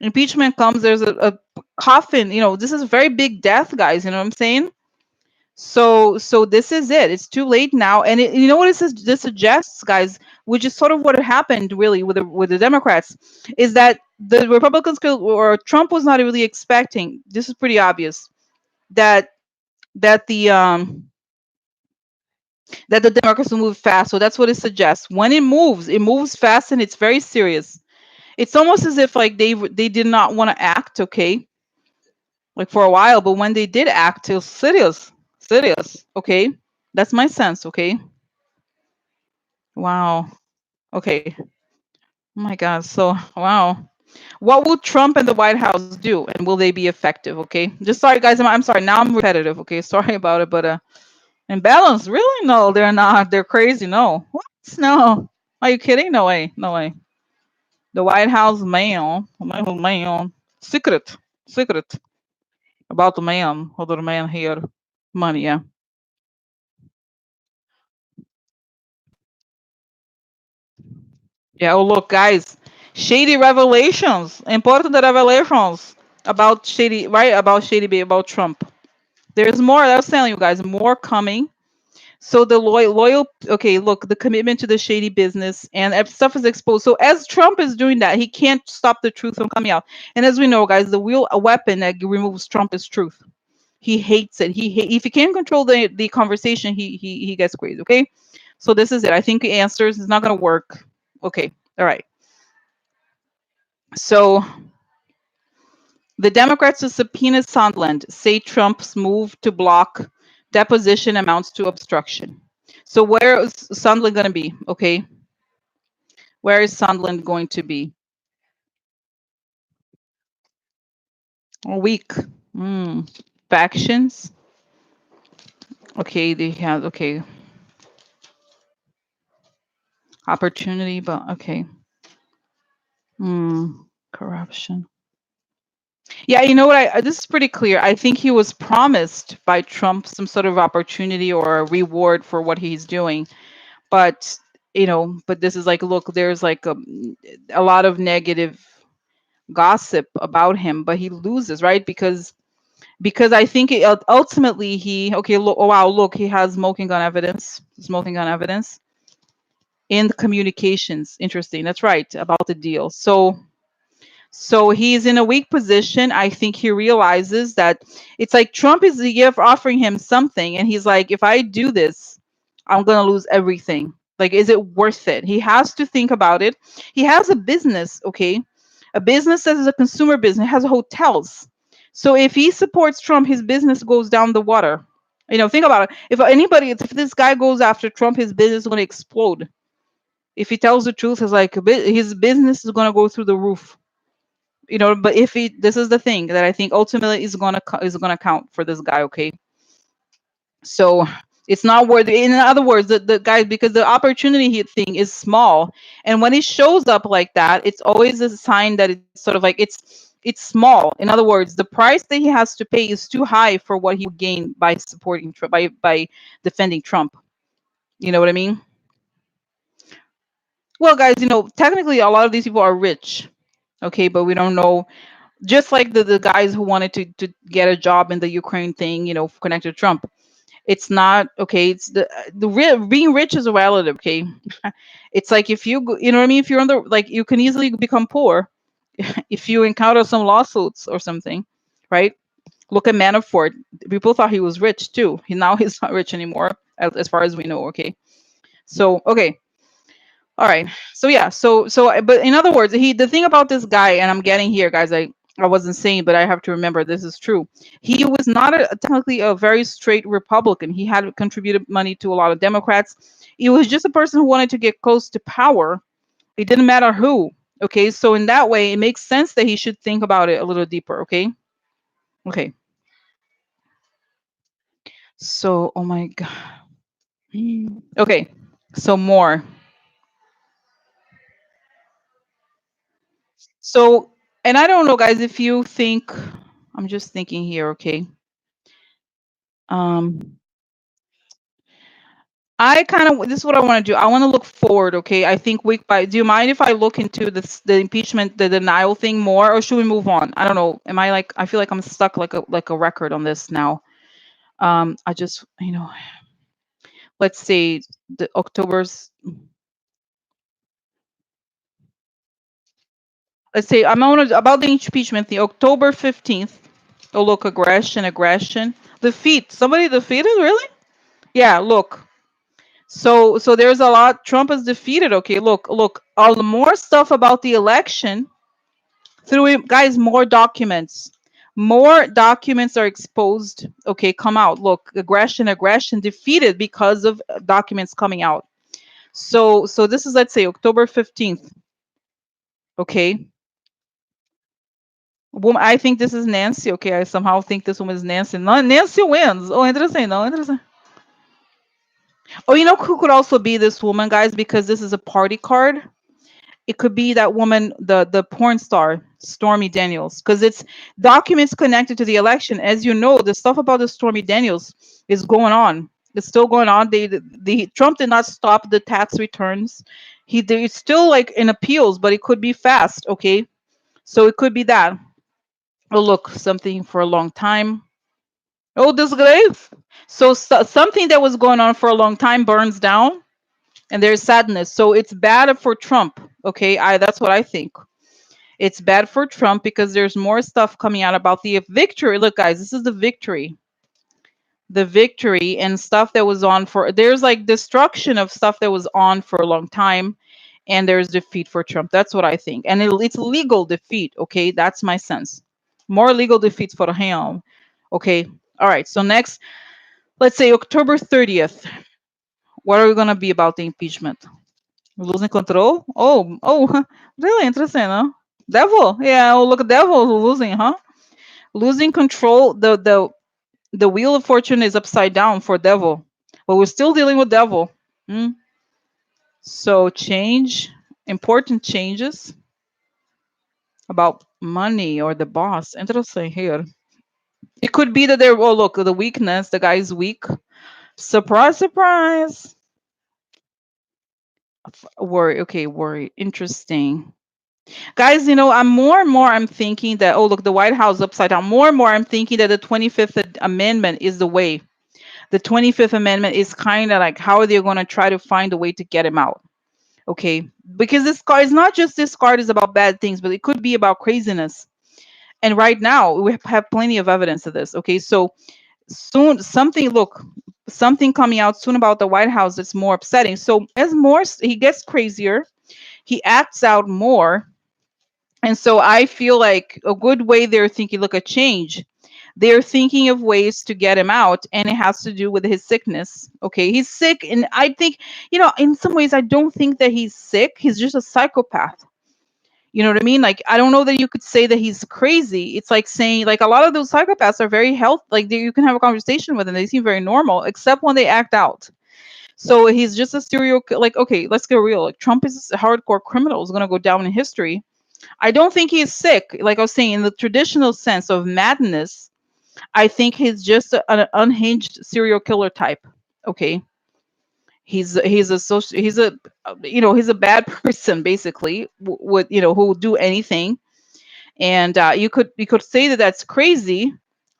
Impeachment comes, there's a coffin. This is a very big death, guys. You know what I'm saying? So this is it. It's too late now, and you know what this suggests, guys, which is sort of what happened really with the Democrats, is that the Republicans or Trump was not really expecting. This is pretty obvious that that the um that the Democrats will move fast. So that's what it suggests. When it moves fast and it's very serious. It's almost as if like they did not want to act, okay, like for a while, but when they did act, it was serious, serious, okay. That's my sense, okay. Wow. Okay. Oh my God. So wow. What will Trump and the White House do, and will they be effective? Okay. Just sorry, guys. I'm sorry. Now I'm repetitive. Okay. Sorry about it, but imbalance. Really? No, they're not. They're crazy. No. What? No. Are you kidding? No way. No way. The White House man, secret about the man, other man here, money. Yeah. Yeah. Oh, look, guys. Shady revelations. Important revelations about shady, right? About shady, about Trump. There's more. I was telling you guys, more coming. So the loyal, okay, look, the commitment to the shady business and stuff is exposed. So as Trump is doing that, he can't stop the truth from coming out. And as we know, guys, the real a weapon that removes Trump is truth. He hates it. If he can't control the conversation, he gets crazy. Okay, so this is it. I think the answers is not gonna work. Okay, all right. So the Democrats who subpoena Sondland say Trump's move to block deposition amounts to obstruction. So where is Sondland going to be? Okay, where is Sondland going to be? A week. Mm. Factions. Okay, they have okay opportunity, but okay. Corruption. Yeah, you know what? This is pretty clear. I think he was promised by Trump some sort of opportunity or a reward for what he's doing, but but this is like, look, there's like a lot of negative gossip about him, but he loses, right? Because I think ultimately okay, look, oh wow, look, he has smoking gun evidence in the communications. Interesting. That's right, about the deal. So he's in a weak position. I think he realizes that it's like Trump is offering him something, and he's like, if I do this, I'm gonna lose everything. Like, is it worth it? He has to think about it. He has a business, okay, a business that is a consumer business, has hotels. So if he supports Trump, his business goes down the water. Think about it. If this guy goes after Trump, his business is gonna explode. If he tells the truth, it's like his business is gonna go through the roof. But if he this is the thing that I think ultimately is gonna count for this guy, okay. So it's not worth, in other words, the guy, because the opportunity thing is small, and when he shows up like that, it's always a sign that it's sort of like it's small. In other words, the price that he has to pay is too high for what he would gain by supporting Trump, by defending Trump. You know what I mean? Well, guys, technically a lot of these people are rich, okay, but we don't know. Just like the guys who wanted to get a job in the Ukraine thing, connected to Trump. It's not okay. It's being rich is a relative. Okay, it's like if you know what I mean. If you're on the, like, you can easily become poor if you encounter some lawsuits or something, right? Look at Manafort. People thought he was rich too. He's not rich anymore, as far as we know. Okay, so okay, all right. So yeah. But in other words, the thing about this guy, and I'm getting here, guys. I wasn't saying, but I have to remember this is true. He was not technically a very straight Republican. He had contributed money to a lot of Democrats. He was just a person who wanted to get close to power. It didn't matter who. Okay. So in that way, it makes sense that he should think about it a little deeper. Okay. Okay. So, oh my God. Okay. So more. So, and I don't know, guys, if you think, I'm just thinking here, okay. Um, I kind of, this is what I want to do. I want to look forward. Okay, I think week by. Do you mind if I look into this, the impeachment, the denial thing more, or should we move on? I don't know. Am I like? I feel like I'm stuck like a record on this now. I just, let's say the October's. Let's say I'm on about the impeachment. The October 15th. Oh look, aggression. Defeat. Somebody defeated, really? Yeah. Look. So there's a lot. Trump is defeated. Okay. Look. All the more stuff about the election through it, guys. More documents are exposed. Okay, come out. Look, aggression defeated because of documents coming out. So this is, let's say, October 15th. Okay. I think this is Nancy. Okay, I somehow think this woman is Nancy. No, Nancy wins. Oh, interesting. No, interesting. Oh, you know who could also be this woman, guys? Because this is a party card. It could be that woman, the porn star Stormy Daniels, because it's documents connected to the election. As you know, the stuff about the Stormy Daniels is going on. It's still going on. The Trump did not stop the tax returns. It's still like in appeals, but it could be fast. Okay, so it could be that. Oh, look, something for a long time. Oh, disgrace. So something that was going on for a long time burns down, and there's sadness. So it's bad for Trump. Okay, I that's what I think. It's bad for Trump because there's more stuff coming out about the victory. Look, guys, this is the victory. The victory and stuff that was on for, there's like destruction of stuff that was on for a long time, and there's defeat for Trump. That's what I think. And it's legal defeat. Okay, that's my sense. More legal defeats for him. Okay. All right. So next, let's say October 30th. What are we gonna be about the impeachment? Losing control? Oh, really interesting, huh? Devil. Yeah, oh look, devil losing, huh? Losing control. The wheel of fortune is upside down for devil, but we're still dealing with devil. Mm. So change, important changes about money or the boss. Interesting here. It could be that they're, oh look, the weakness. The guy's weak. Surprise, surprise. Worry. Okay, worry. Interesting. Guys, I'm more and more I'm thinking that, oh look, the White House upside down. More and more I'm thinking that the 25th Amendment is the way. The 25th Amendment is kind of like how are they going to try to find a way to get him out. Okay, because this card is not just, this card is about bad things, but it could be about craziness. And right now we have plenty of evidence of this. Okay, so soon something coming out soon about the White House that's more upsetting. So as more he gets crazier, he acts out more. And so I feel like a good way they're thinking, look, a change. They're thinking of ways to get him out, and it has to do with his sickness. Okay, he's sick, and I think, in some ways, I don't think that he's sick. He's just a psychopath. You know what I mean? Like, I don't know that you could say that he's crazy. It's like saying, like, a lot of those psychopaths are very healthy. Like, you can have a conversation with them. They seem very normal, except when they act out. So he's just a like, okay, let's get real. Like, Trump is a hardcore criminal, is going to go down in history. I don't think he's sick. Like I was saying, in the traditional sense of madness, I think he's just an unhinged serial killer type. Okay, he's a he's a bad person basically. With who will do anything, and you could say that that's crazy,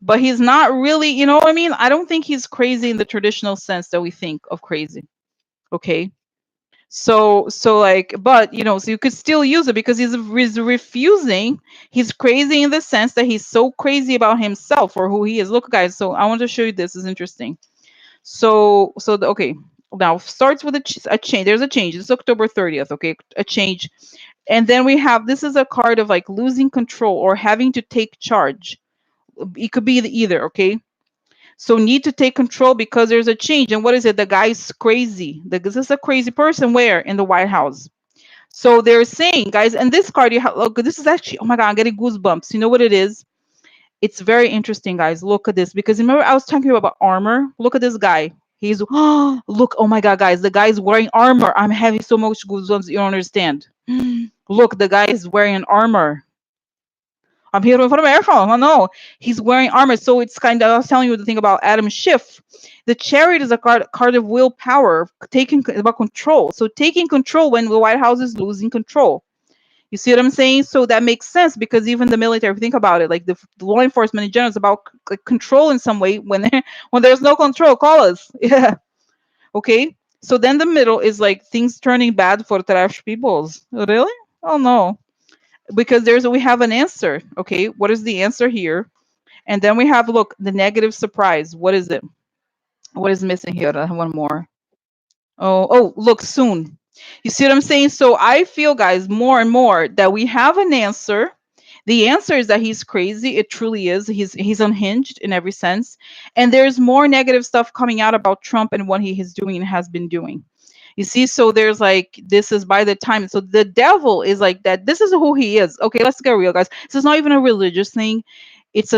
but he's not really. You know what I mean? I don't think he's crazy in the traditional sense that we think of crazy. Okay, so like, but so you could still use it because he's refusing. He's crazy in the sense that he's so crazy about himself or who he is. Look, guys, so I want to show you, this is interesting. Okay, now starts with a change. There's a change. It's October 30th. Okay, a change. And then we have, this is a card of like losing control or having to take charge. It could be either. Okay, so need to take control because there's a change. And what is it? The guy's crazy. This is a crazy person. Where? In the White House. So they're saying, guys, and this card, look, this is actually, oh my God, I'm getting goosebumps. You know what it is? It's very interesting, guys. Look at this, because remember I was talking about armor. Look at this guy. He's look, oh my God, guys, the guy's wearing armor. I'm having so much goosebumps. You don't understand. Look, the guy is wearing an armor. I'm here for America. Oh no, he's wearing armor. So it's kind of, I was telling you the thing about Adam Schiff. The chariot is a card of willpower, taking about control. So taking control when the White House is losing control. You see what I'm saying? So that makes sense because even the military, if you think about it, like the law enforcement in general is about control in some way. When when there's no control, call us. Yeah. Okay. So then the middle is like things turning bad for trash peoples. Really? Oh no. Because we have an answer. Okay. What is the answer here? And then we have, look, the negative surprise. What is it? What is missing here? I have one more. Oh, look, soon. You see what I'm saying? So I feel, guys, more and more that we have an answer. The answer is that he's crazy. It truly is. He's unhinged in every sense. And there's more negative stuff coming out about Trump and what he is doing and has been doing. You see, so there's like, this is by the time. So the devil is like that. This is who he is. Okay, let's get real, guys. This is not even a religious thing. It's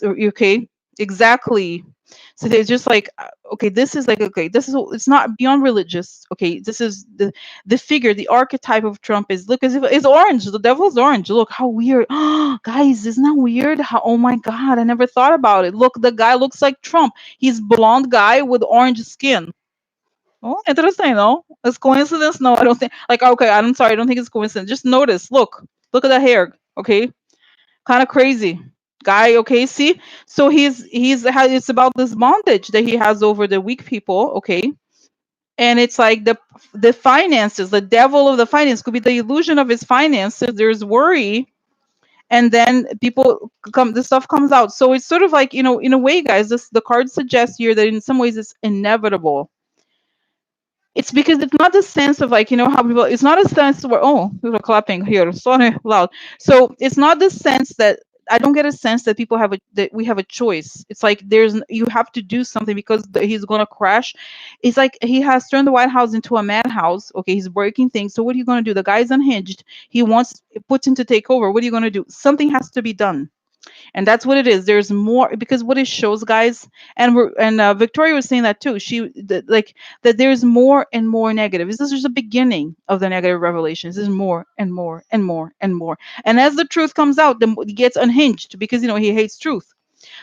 okay. Exactly. So they're just like, okay, this is like, okay, this is, it's not beyond religious. Okay, this is the figure, the archetype of Trump is, look, as if it's orange. The devil's orange. Look how weird. Guys, isn't that weird? How, oh my God, I never thought about it. Look, the guy looks like Trump. He's blonde guy with orange skin. Oh, interesting, no? It's coincidence? No, I don't think. Like, okay, I'm sorry, I don't think it's coincidence. Just notice. Look at the hair. Okay, kind of crazy guy. Okay, see. So it's about this bondage that he has over the weak people. Okay, and it's like the finances, the devil of the finance could be the illusion of his finances. There's worry, and then people come. The stuff comes out. So it's sort of like, in a way, guys. The card suggests here that in some ways it's inevitable. It's because it's not the sense of, like, how people, it's not a sense where, oh, people are clapping here so loud. So it's not the sense that, I don't get a sense that people have that we have a choice. It's like you have to do something because he's going to crash. It's like he has turned the White House into a madhouse. Okay, he's breaking things. So what are you going to do? The guy's unhinged. He wants Putin to take over. What are you going to do? Something has to be done. And that's what it is. There's more, because what it shows, guys, and Victoria was saying that too. Like that there's more and more negative. This is just the beginning of the negative revelations. There's more and more and more and more. And as the truth comes out, he gets unhinged because he hates truth.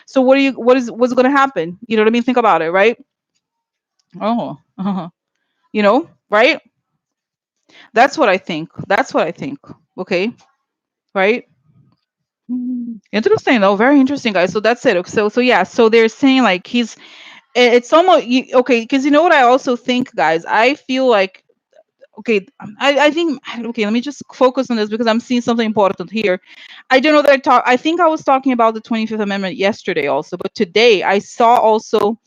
So what's going to happen? You know what I mean? Think about it, right? Oh, right? That's what I think. That's what I think. Okay, right? Interesting, though. Very interesting, guys. So that's it. So yeah. So they're saying like it's almost okay, because you know what I also think, guys. I feel like, okay, I think, okay, let me just focus on this because I'm seeing something important here. I don't know that I think I was talking about the 25th Amendment yesterday also, but today I saw also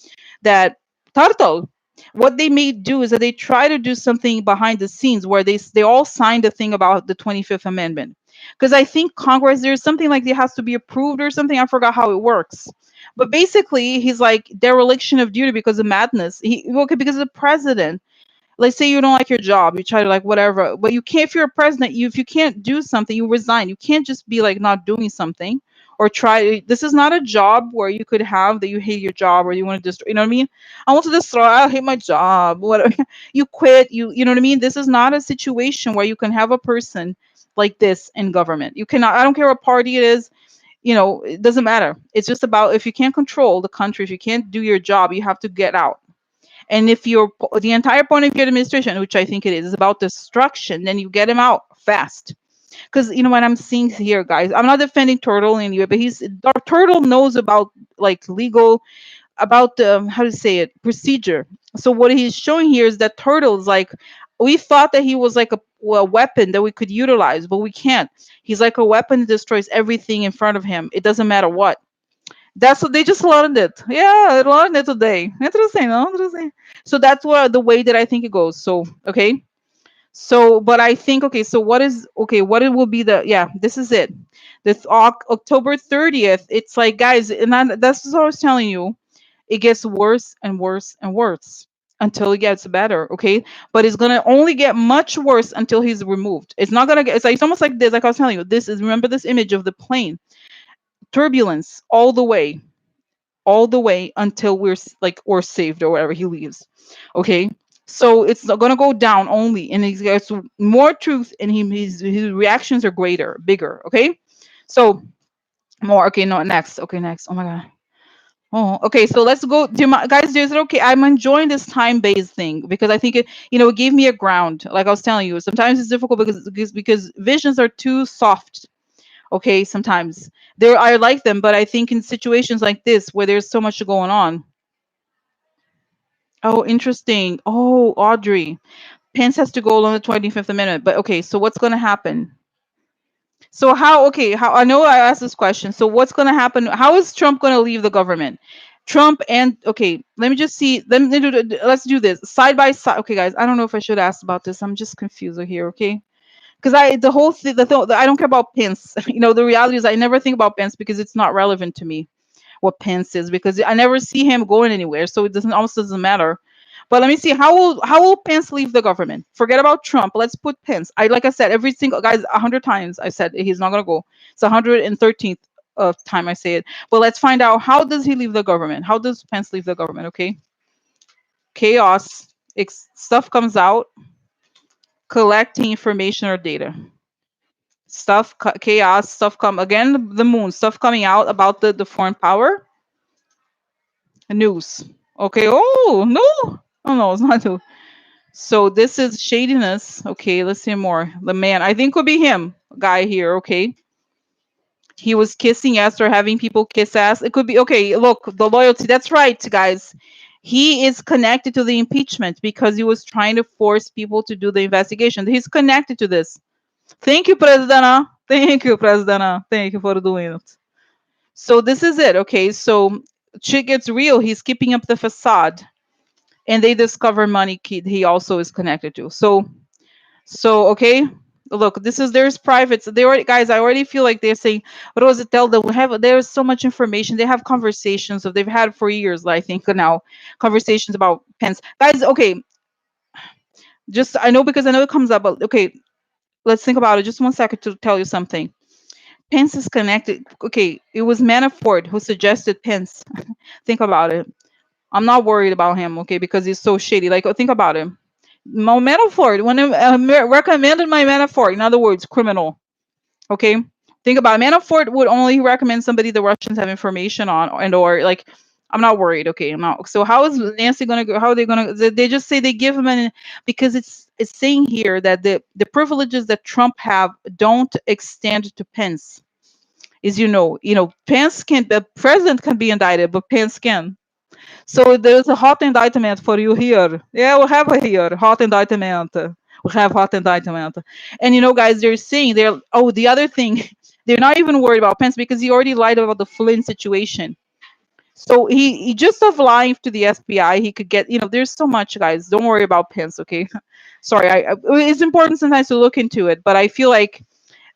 that Turtle, what they may do is that they try to do something behind the scenes where they all signed a thing about the 25th Amendment. Because I think Congress, there's something like it has to be approved or something. I forgot how it works. But basically, he's like dereliction of duty because of madness. Okay, because the president, let's say you don't like your job, you try to, like, whatever, but you can't. If you're a president, if you can't do something, you resign. You can't just be like not doing something or try. This is not a job where you could have that you hate your job or you want to destroy. You know what I mean? I want to destroy. I hate my job. Whatever. You quit. You know what I mean? This is not a situation where you can have a person like this in government. You cannot. I don't care what party it is. It doesn't matter. It's just about, if you can't control the country, if you can't do your job, you have to get out. And if the entire point of your administration, which I think it is about destruction, then you get him out fast. Because what I'm seeing here, guys, I'm not defending Turtle in any way, but Turtle knows about, like, legal, about how to say it, procedure. So what he's showing here is that Turtle is like, we thought that he was like a weapon that we could utilize, but we can't. He's like a weapon that destroys everything in front of him. It doesn't matter what. That's what they just learned it. Yeah, I learned it today. Interesting, no? Interesting. So that's the way that I think it goes. So okay. So, but I think, okay. So what it will be yeah. This is it. This October 30th. It's like, guys, and that's what I was telling you. It gets worse and worse and worse until it gets better. Okay, but it's gonna only get much worse until he's removed. It's not gonna get. It's almost like this. Like I was telling you. This is, remember this image of the plane, turbulence all the way until we're saved or whatever, he leaves. Okay, so it's not gonna go down only, and he gets more truth, and his reactions are greater, bigger. Okay, so More. Okay, no, next. Okay, next. Oh my god. Oh, okay. So let's go. Do you, guys? Is it okay? I'm enjoying this time-based thing because I think it gave me a ground. Like I was telling you, sometimes it's difficult because visions are too soft. Okay, sometimes there I like them, but I think in situations like this where there's so much going on. Oh, interesting. Oh, Audrey, Pence has to go on the 25th amendment. But okay, so what's going to happen? So how, okay, how I know I asked this question. So what's going to happen? How is Trump going to leave the government? Trump and okay, let me just see. Let's do this side by side. Okay, guys, I don't know if I should ask about this. I'm just confused here. Okay, because the whole thing, I don't care about Pence. The reality is I never think about Pence because it's not relevant to me what Pence is because I never see him going anywhere, so it doesn't matter. But let me see how will Pence leave the government? Forget about Trump. Let's put Pence. Like I said, every single guys 100 times I said he's not gonna go. It's 113th time I say it. But let's find out how does he leave the government? How does Pence leave the government? Okay, chaos. Stuff comes out, collecting information or data. Chaos. Stuff come again. The moon. Stuff coming out about the foreign power. News. Okay. Oh no. Oh no, it's not new. So this is shadiness. Okay, let's see more. The man, I think could be him, guy here. Okay, he was kissing ass or having people kiss ass. It could be okay. Look, the loyalty. That's right, guys. He is connected to the impeachment because he was trying to force people to do the investigation. He's connected to this. Thank you, President. Thank you, President. Thank you for doing it. So this is it. Okay, so shit gets real. He's keeping up the facade, and they discover money kid he also is connected to. So okay, look, there's privates. They already guys. I already feel like they're saying, Rosa, tell them we have. There's so much information. They have conversations that they've had for years. I think now conversations about Pence. Guys, okay, just I know because I know it comes up. But okay, let's think about it. Just 1 second to tell you something. Pence is connected. Okay, it was Manafort who suggested Pence. Think about it. I'm not worried about him, okay, because he's so shady. Like, think about him. Manafort, when recommended my Manafort, in other words, criminal. Okay, think about it. Manafort would only recommend somebody the Russians have information on, and or like, I'm not worried. Okay, I'm not. So how is Nancy gonna go? How are they gonna? They just say they give him an because it's saying here that the privileges that Trump have don't extend to Pence. Is Pence can the president can be indicted, but Pence can. So there's a hot indictment for you here. Yeah, we have it here. Hot indictment. We have hot indictment. And guys, they're saying the other thing, they're not even worried about Pence because he already lied about the Flynn situation. So he just of lying to the FBI, he could get, there's so much, guys. Don't worry about Pence, okay? Sorry, it's important sometimes to look into it, but I feel like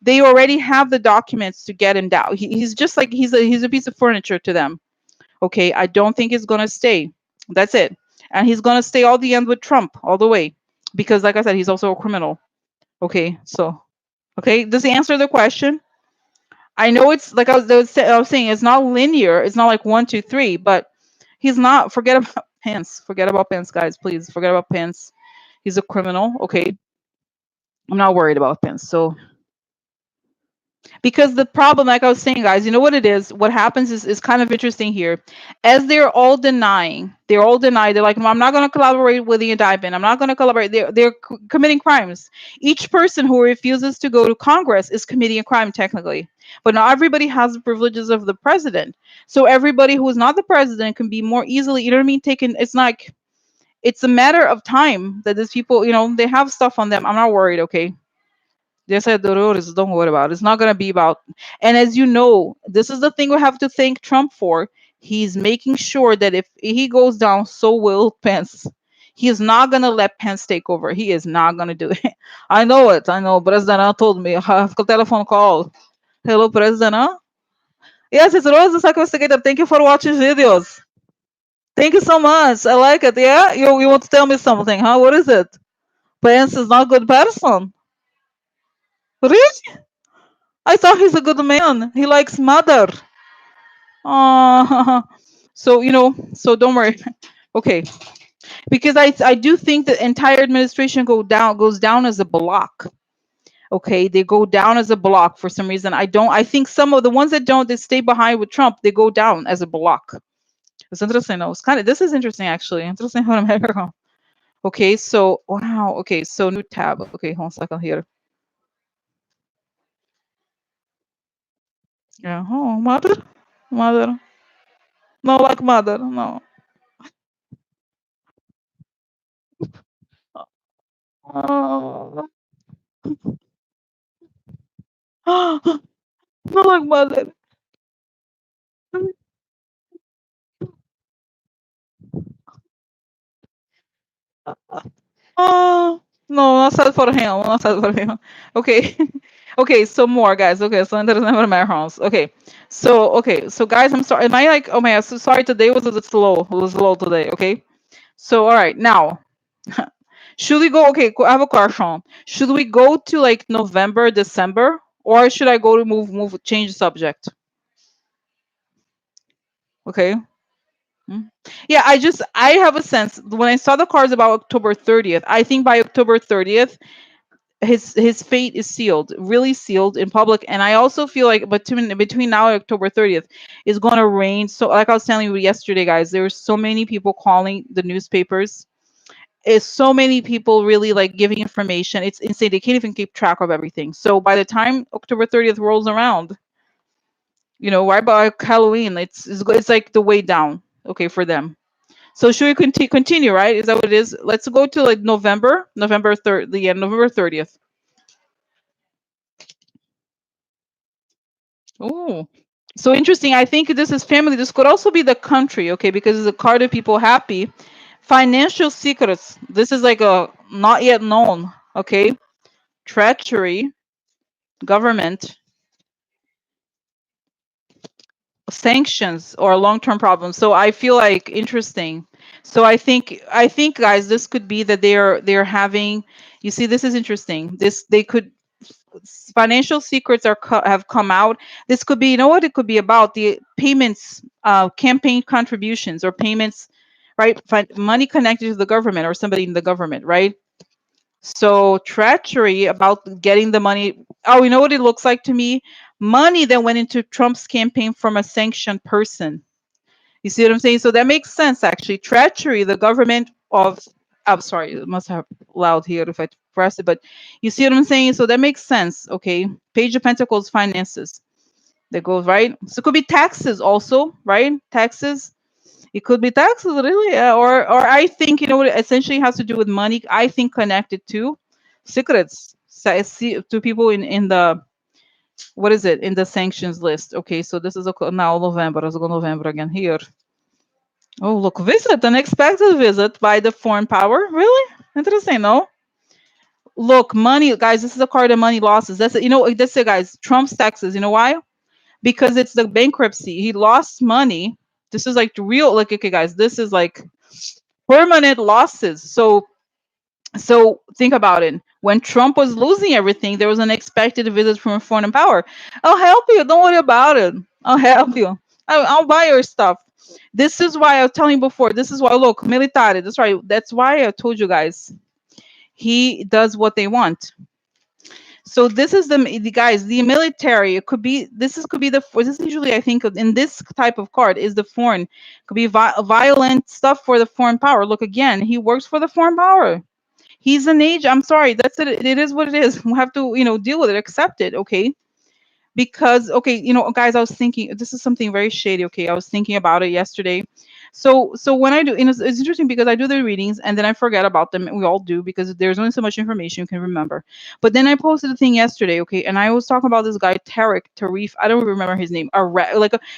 they already have the documents to get him down. He's just like he's a piece of furniture to them. Okay, I don't think he's gonna stay. That's it. And he's gonna stay all the end with Trump all the way, because like I said, he's also a criminal. Okay, so okay, does he answer the question? I know it's like I was saying, it's not linear. It's not like 1, 2, 3, but he's not. Forget about Pence. Forget about Pence, guys. Please forget about Pence. He's a criminal. Okay, I'm not worried about Pence. So because the problem, like I was saying, guys, you know what it is? What happens is kind of interesting here. As they're all denying, they're like, no, I'm not going to collaborate with the indictment. I'm not going to collaborate. They're committing crimes. Each person who refuses to go to Congress is committing a crime, technically. But not everybody has the privileges of the president. So everybody who is not the president can be more easily, you know what I mean, taken. It's like, it's a matter of time that these people, they have stuff on them. I'm not worried, okay? Yes, I Dolores, don't worry about it. It's not going to be about. And as you know, this is the thing we have to thank Trump for. He's making sure that if he goes down, so will Pence. He is not going to let Pence take over. He is not going to do it. I know it. I know. President told me. I have a telephone call. Hello, President. Yes, it's Rosa Sakostegata. Thank you for watching videos. Thank you so much. I like it. Yeah? You want to tell me something, huh? What is it? Pence is not a good person. Really? I thought he's a good man. He likes mother. Uh, so so don't worry. Okay, because I do think the entire administration goes down as a block. Okay, they go down as a block for some reason. I think some of the ones that don't, they stay behind with Trump, they go down as a block. It's interesting. No, it's kind of, this is interesting actually. Interesting how I'm Okay, so wow. Okay, so new tab. Okay, hold on a second here. Yeah. Oh, mother. No, like mother. No. Oh, no, like mother. Oh, no, not sad for him. Not sad for him. Okay. Okay, so more guys. Okay, so there's never my house. Okay, so guys, I'm sorry. Am I like? Oh my, I'm so sorry. Today was a bit slow. It was slow today. Okay. So all right, now should we go? Okay, I have a question. Should we go to like November, December, or should I go to change the subject? Okay. Hmm? Yeah, I have a sense when I saw the cards about October 30th. I think by October 30th, his fate is sealed, really sealed in public. And I also feel like between now and October 30th, it's going to rain. So like I was telling you yesterday, guys, there were so many people calling the newspapers. It's so many people really like giving information. It's insane. They can't even keep track of everything. So by the time October 30th rolls around, right by Halloween, it's like the way down. Okay, for them. So should we continue? Right? Is that what it is? Let's go to like November 3rd, the end, November 30th. Oh, so interesting. I think this is family. This could also be the country, okay, because it's a card of people happy. Financial secrets. This is like a not yet known, okay? Treachery, government, sanctions, or long-term problems. So I feel like interesting. So I think guys, this could be that they're having. You see, this is interesting. This they could financial secrets have come out. This could be, what it could be about the payments, campaign contributions or payments, right? Money connected to the government or somebody in the government, right? So treachery about getting the money. Oh, you know what it looks like to me? Money that went into Trump's campaign from a sanctioned person. You see what I'm saying? So that makes sense, actually. Treachery, the government of, I'm sorry, it must have loud here if I press it, but you see what I'm saying? So that makes sense, okay? Page of Pentacles, finances. That goes, right? So it could be taxes also, right? Taxes. It could be taxes, really. Yeah. Or I think, what it essentially has to do with money. I think connected to secrets. To people in the, what is it, in the sanctions list. Okay, so this is now November. Let's go November again here. Oh, look, visit, unexpected visit by the foreign power. Really? Interesting, no? Look, money, guys, this is a card of money losses. That's it, guys. Trump's taxes. You know why? Because it's the bankruptcy. He lost money. This is like the real, like, okay, guys, this is like permanent losses. So think about it. When Trump was losing everything, there was an unexpected visit from a foreign power. I'll help you. Don't worry about it. I'll help you. I'll buy your stuff. This is why I was telling you before. This is why, look, military. That's right. That's why I told you guys. He does what they want. So this is the guys, the military. It could be, could be this is usually, I think, in this type of card is the foreign, could be violent stuff for the foreign power. Look, again, he works for the foreign power. He's an age. I'm sorry. That's it. It is what it is. We have to, deal with it, accept it. Okay. Because, okay, guys, I was thinking this is something very shady. Okay. I was thinking about it yesterday. So when I do, it's interesting because I do the readings and then I forget about them. We all do because there's only so much information you can remember. But then I posted a thing yesterday. Okay. And I was talking about this guy, Tarif. I don't remember his name.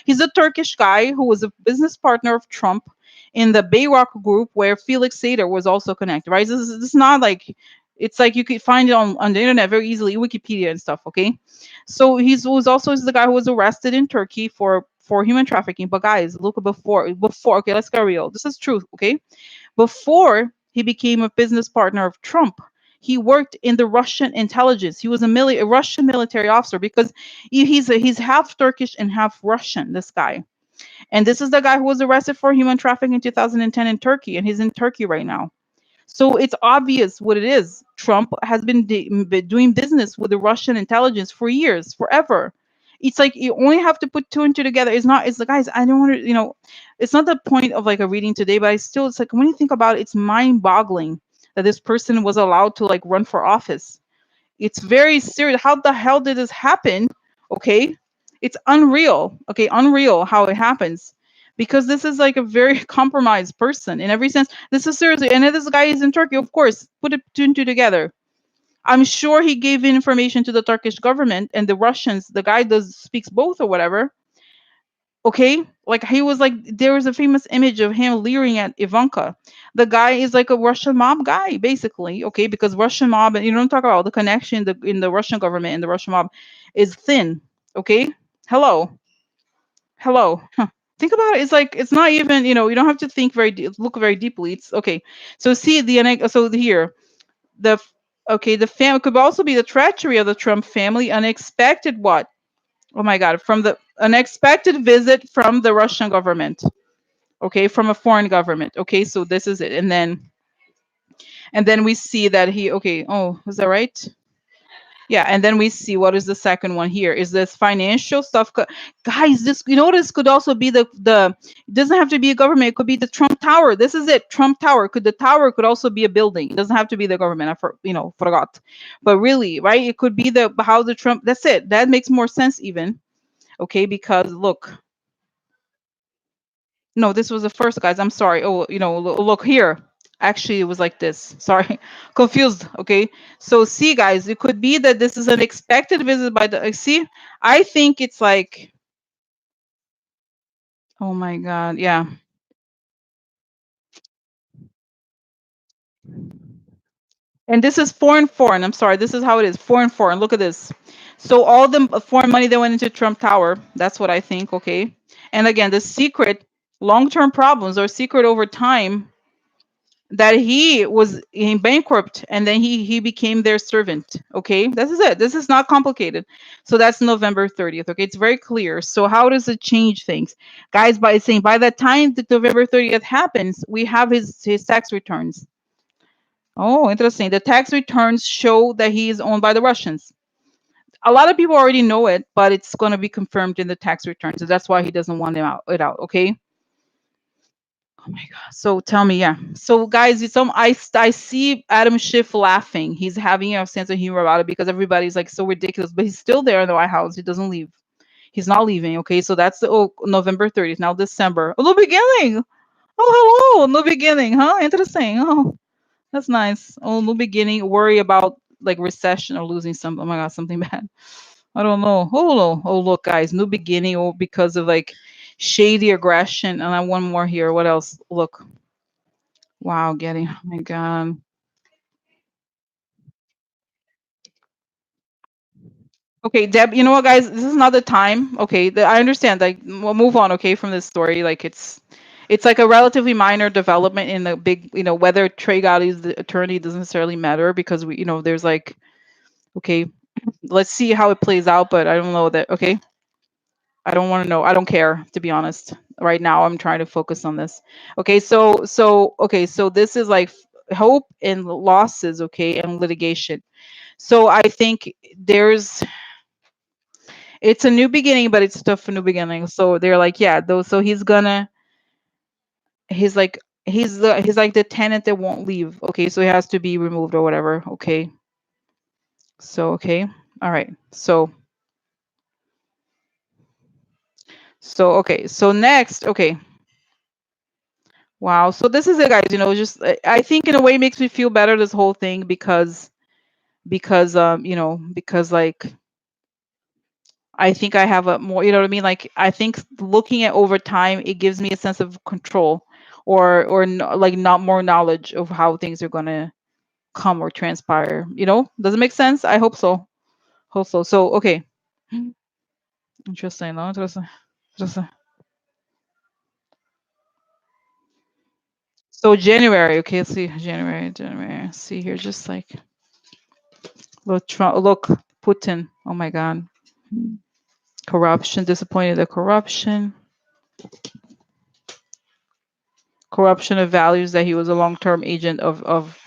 He's a Turkish guy who was a business partner of Trump in the Bayrock group where Felix Sater was also connected, right? This is not like, it's like you could find it on the internet very easily, Wikipedia and stuff. Okay. So was also is the guy who was arrested in Turkey for human trafficking. But guys, look, before, okay, let's get real. This is truth. Okay. Before he became a business partner of Trump, he worked in the Russian intelligence. He was a Russian military officer because he's half Turkish and half Russian, this guy. And this is the guy who was arrested for human trafficking in 2010 in Turkey, and he's in Turkey right now. So it's obvious what it is. Trump has been doing business with the Russian intelligence for years, forever. It's like you only have to put two and two together. It's not. It's the guys. I don't want to. It's not the point of like a reading today, but I still. It's like when you think about it, it's mind-boggling that this person was allowed to like run for office. It's very serious. How the hell did this happen? Okay. It's unreal. Okay. Unreal how it happens. Because this is like a very compromised person in every sense. This is seriously, and this guy is in Turkey, of course. Put it two and two together. I'm sure he gave information to the Turkish government and the Russians. The guy does speaks both or whatever. Okay, like he was like there was a famous image of him leering at Ivanka. The guy is like a Russian mob guy, basically. Okay, because Russian mob, and you don't talk about the connection in the Russian government and the Russian mob is thin. Okay, hello, hello. Think about it. It's like it's not even you don't have to think look very deeply. It's okay. So see so here the okay the family could also be the treachery of the Trump family. Unexpected what? Oh my God! From the unexpected visit from the Russian government. Okay, from a foreign government. Okay, so this is it, and then we see that he. Okay, oh, is that right? Yeah, and then we see what is the second one here. Is this financial stuff? Guys, this this could also be the. It doesn't have to be a government. It could be the Trump Tower. This is it. Trump Tower. The tower could also be a building. It doesn't have to be the government. Forgot. But really, right? It could be the how the Trump. That's it. That makes more sense even. Okay, because look, no, this was the first, guys. I'm sorry. Oh, look here. Actually, it was like this. Sorry, confused. Okay, so see, guys, it could be that this is an expected visit by the. See, I think it's like, oh my God, yeah. And this is foreign. I'm sorry. This is how it is. Foreign. Look at this. So all the foreign money that went into Trump Tower. That's what I think. Okay. And again, the secret long-term problems or secret over time that he was in bankrupt and then he became their servant. Okay, this is it. This is not complicated. So that's November 30th. Okay, it's very clear. So how does it change things, guys? By saying by the time that November 30th happens, we have his tax returns. Oh, interesting. The tax returns show that he is owned by the Russians. A lot of people already know it, but it's going to be confirmed in the tax returns. So that's why he doesn't want it out. Okay. Oh my God. So tell me, yeah. So guys, I see Adam Schiff laughing. He's having a sense of humor about it because everybody's like so ridiculous, but he's still there in the White House. He doesn't leave. He's not leaving. Okay. So that's the November 30th. Now December. A new beginning. Oh, hello. New beginning. Huh? Interesting. Oh, that's nice. Oh, new beginning. Worry about like recession or losing some. Oh my God, something bad. I don't know. Oh, no. Oh, look, guys, new beginning. Oh, because of like shady aggression. And I one more here. What else? Look. Wow, getting. Oh my God. Okay, Deb. You know what, guys? This is not the time. Okay, I understand. Like, we'll move on. Okay, from this story. Like, it's like a relatively minor development in the big. Whether Trey Gotti is the attorney doesn't necessarily matter because there's like, okay, let's see how it plays out. But I don't know that. Okay, I don't want to know. I don't care, to be honest. Right now, I'm trying to focus on this. Okay, so this is like hope and losses, okay, and litigation. So I think it's a new beginning, but it's tough for new beginning. So they're like, yeah, though. So he's like, he's like the tenant that won't leave. Okay, so he has to be removed or whatever. Okay, so okay, all right. So okay, so next, okay. Wow. So this is it, guys. Just I think in a way it makes me feel better this whole thing because like I think I have a more, what I mean? Like I think looking at over time, it gives me a sense of control like not more knowledge of how things are gonna come or transpire. Does it make sense? I hope so. Hope so. So okay. Interesting. No, interesting. Interesting. So January. Okay, let's see. January. See here, just like look, Trump, look, Putin. Oh my God. Corruption. Disappointed the corruption. Corruption of values, that he was a long-term agent of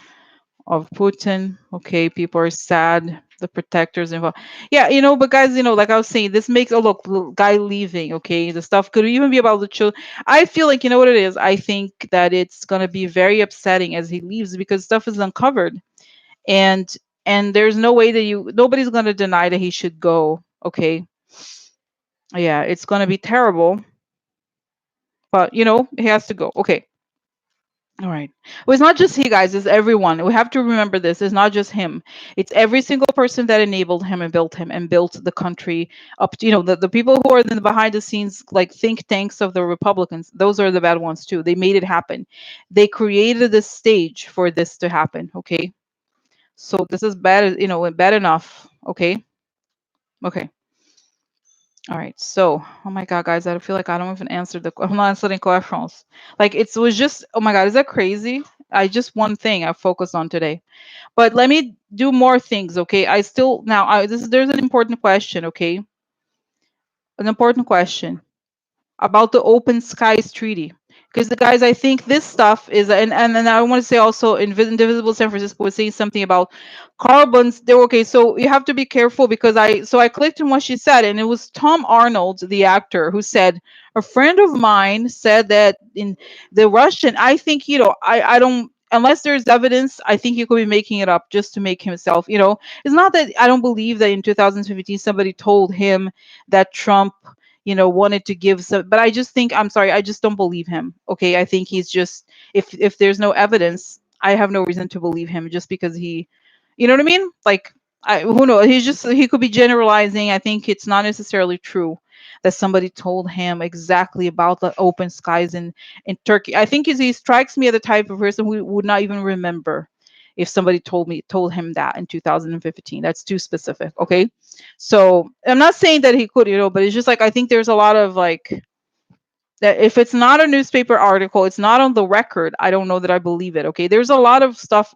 Putin. Okay, people are sad. The protectors involved. Yeah, but guys, like I was saying, this makes, oh look, guy leaving. Okay, the stuff could even be about the children. I feel like, you know what it is. I think that it's gonna be very upsetting as he leaves, because stuff is uncovered, and there's no way that nobody's gonna deny that he should go. Okay, yeah, it's gonna be terrible, but he has to go. Okay. All right. Well, it's not just he, guys. It's everyone. We have to remember this. It's not just him. It's every single person that enabled him and built the country up. The people who are in the behind the scenes, like think tanks of the Republicans, those are the bad ones too. They made it happen. They created the stage for this to happen. Okay. So this is bad, bad enough. Okay. Okay. All right. So, oh my God, guys, I feel like I don't even answer I'm not answering questions. Like it was just, oh my God, is that crazy? I just one thing I focused on today. But let me do more things, okay? I still now there's an important question, okay? An important question about the Open Skies Treaty. Because the guys, I think this stuff is, and then I want to say also, Indivisible San Francisco was saying something about carbons. They're okay, so you have to be careful, because I clicked on what she said, and it was Tom Arnold, the actor, who said a friend of mine said that in the Russian. I think I don't. Unless there's evidence, I think he could be making it up just to make himself. It's not that I don't believe that in 2015 somebody told him that Trump wanted to give some, but I just think, I'm sorry, I just don't believe him. Okay. I think he's just, if there's no evidence, I have no reason to believe him, just because you know what I mean? Like, who knows? He could be generalizing. I think it's not necessarily true that somebody told him exactly about the open skies in Turkey. I think he strikes me as the type of person who would not even remember if somebody told him that in 2015. That's too specific. Okay. So I'm not saying that he could, but it's just like, I think there's a lot of like, that if it's not a newspaper article, it's not on the record, I don't know that I believe it. Okay. There's a lot of stuff,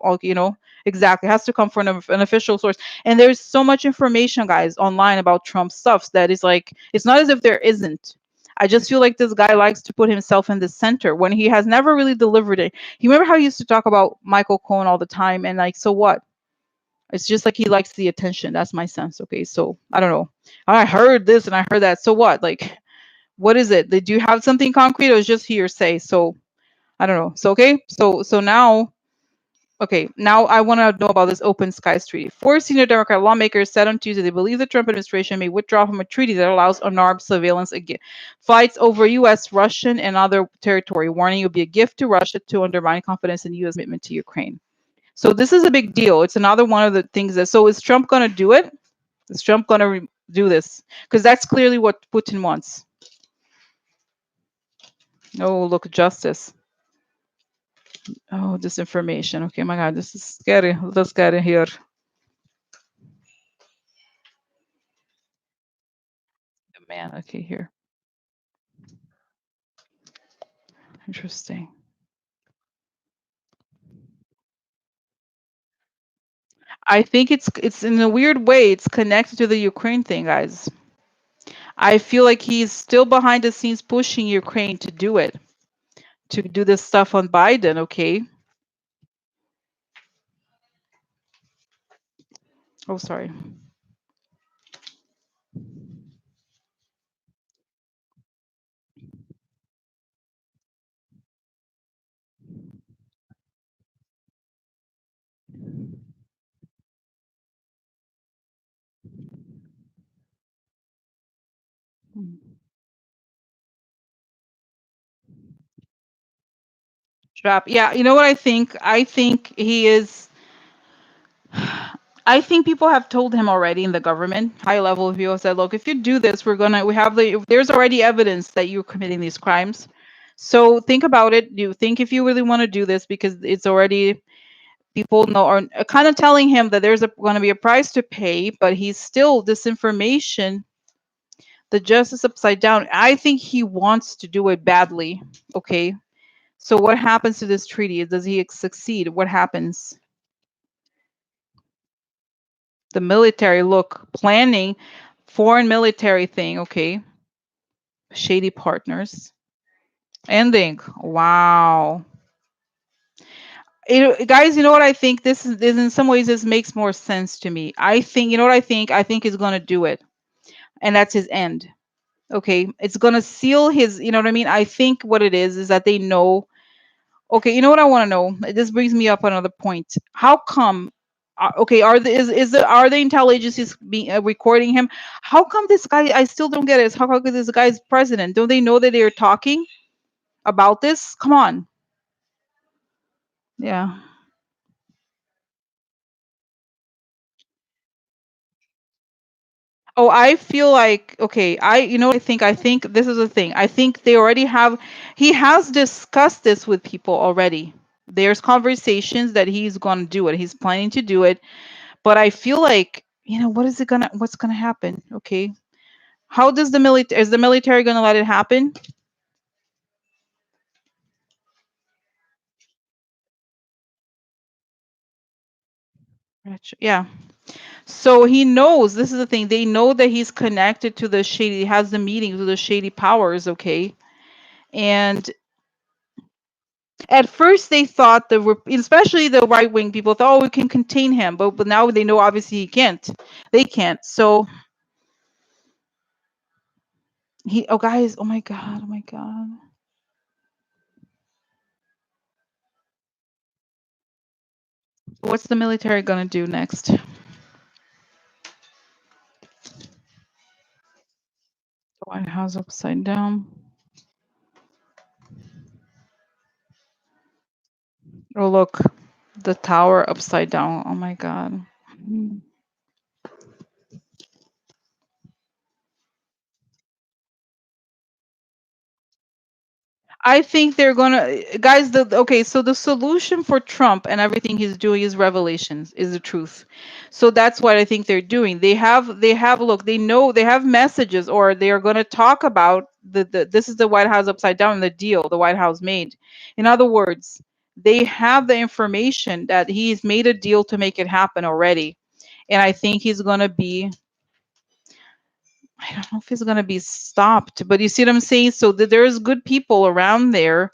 exactly. It has to come from an official source. And there's so much information, guys, online about Trump stuff that is like, it's not as if there isn't. I just feel like this guy likes to put himself in the center when he has never really delivered it. You remember how he used to talk about Michael Cohen all the time, and like, so what? It's just like he likes the attention. That's my sense. Okay. So I don't know. I heard this and I heard that. So what? Like, what is it? Did you have something concrete, or is just hearsay? So I don't know. So okay. So now, okay, now I want to know about this open skies treaty. Four senior Democrat lawmakers said on Tuesday they believe the Trump administration may withdraw from a treaty that allows unarmed surveillance again flights over U.S., Russian, and other territory, warning it would be a gift to Russia to undermine confidence in U.S. commitment to Ukraine. So this is a big deal. It's another one of the things that. So is Trump going to do it? Is Trump going to do this? Because that's clearly what Putin wants. Oh, look, justice. Oh, disinformation. Okay, my God, this is scary. Let's get in here. Man, okay, here. Interesting. I think it's in a weird way, it's connected to the Ukraine thing, guys. I feel like he's still behind the scenes pushing Ukraine to do it, to do this stuff on Biden. Okay. Oh, sorry. Hmm. Trap. Yeah, you know what I think? I think he is. I think people have told him already in the government, high level people said, look, if you do this, we have there's already evidence that you're committing these crimes. So think about it. You think if you really want to do this, because it's already, people know, are kind of telling him that there's going to be a price to pay, but he's still disinformation, the justice upside down. I think he wants to do it badly. Okay. So what happens to this treaty? Does he succeed? What happens? The military, look, planning foreign military thing. Okay. Shady partners. Ending. Wow. Guys, you know what I think? This in some ways this makes more sense to me. I think you know what I think. I think he's gonna do it, and that's his end. Okay, it's gonna seal his. You know what I mean? I think what it is that they know. Okay, you know what I want to know. This brings me up another point. How come? Okay, are the intel agencies being recording him? How come this guy? I still don't get it. How come this guy's president? Don't they know that they're talking about this? Come on. Yeah. Oh, I feel like okay, you know what I think this is the thing. I think they already have he has discussed this with people already. There's conversations that he's going to do it. He's planning to do it, but I feel like, what's going to happen? Okay. How does the military is the military going to let it happen? Yeah. So he knows, this is the thing. They know that he's connected to the shady, he has the meetings with the shady powers, okay? And at first, they thought especially the right wing people thought, oh, we can contain him, but now they know obviously he can't. They can't. So oh guys, oh my god, what's the military gonna do next? The White House upside down. Oh look, the tower upside down. Oh my god. Mm. I think they're gonna guys. Okay, so the solution for Trump and everything he's doing is revelations, is the truth. So that's what I think they're doing. They have look. They know they have messages, or they are going to talk about this is the White House upside down, the deal the White House made. In other words, they have the information that he's made a deal to make it happen already, and I think he's going to be. I don't know if he's going to be stopped, but you see what I'm saying. So there's good people around there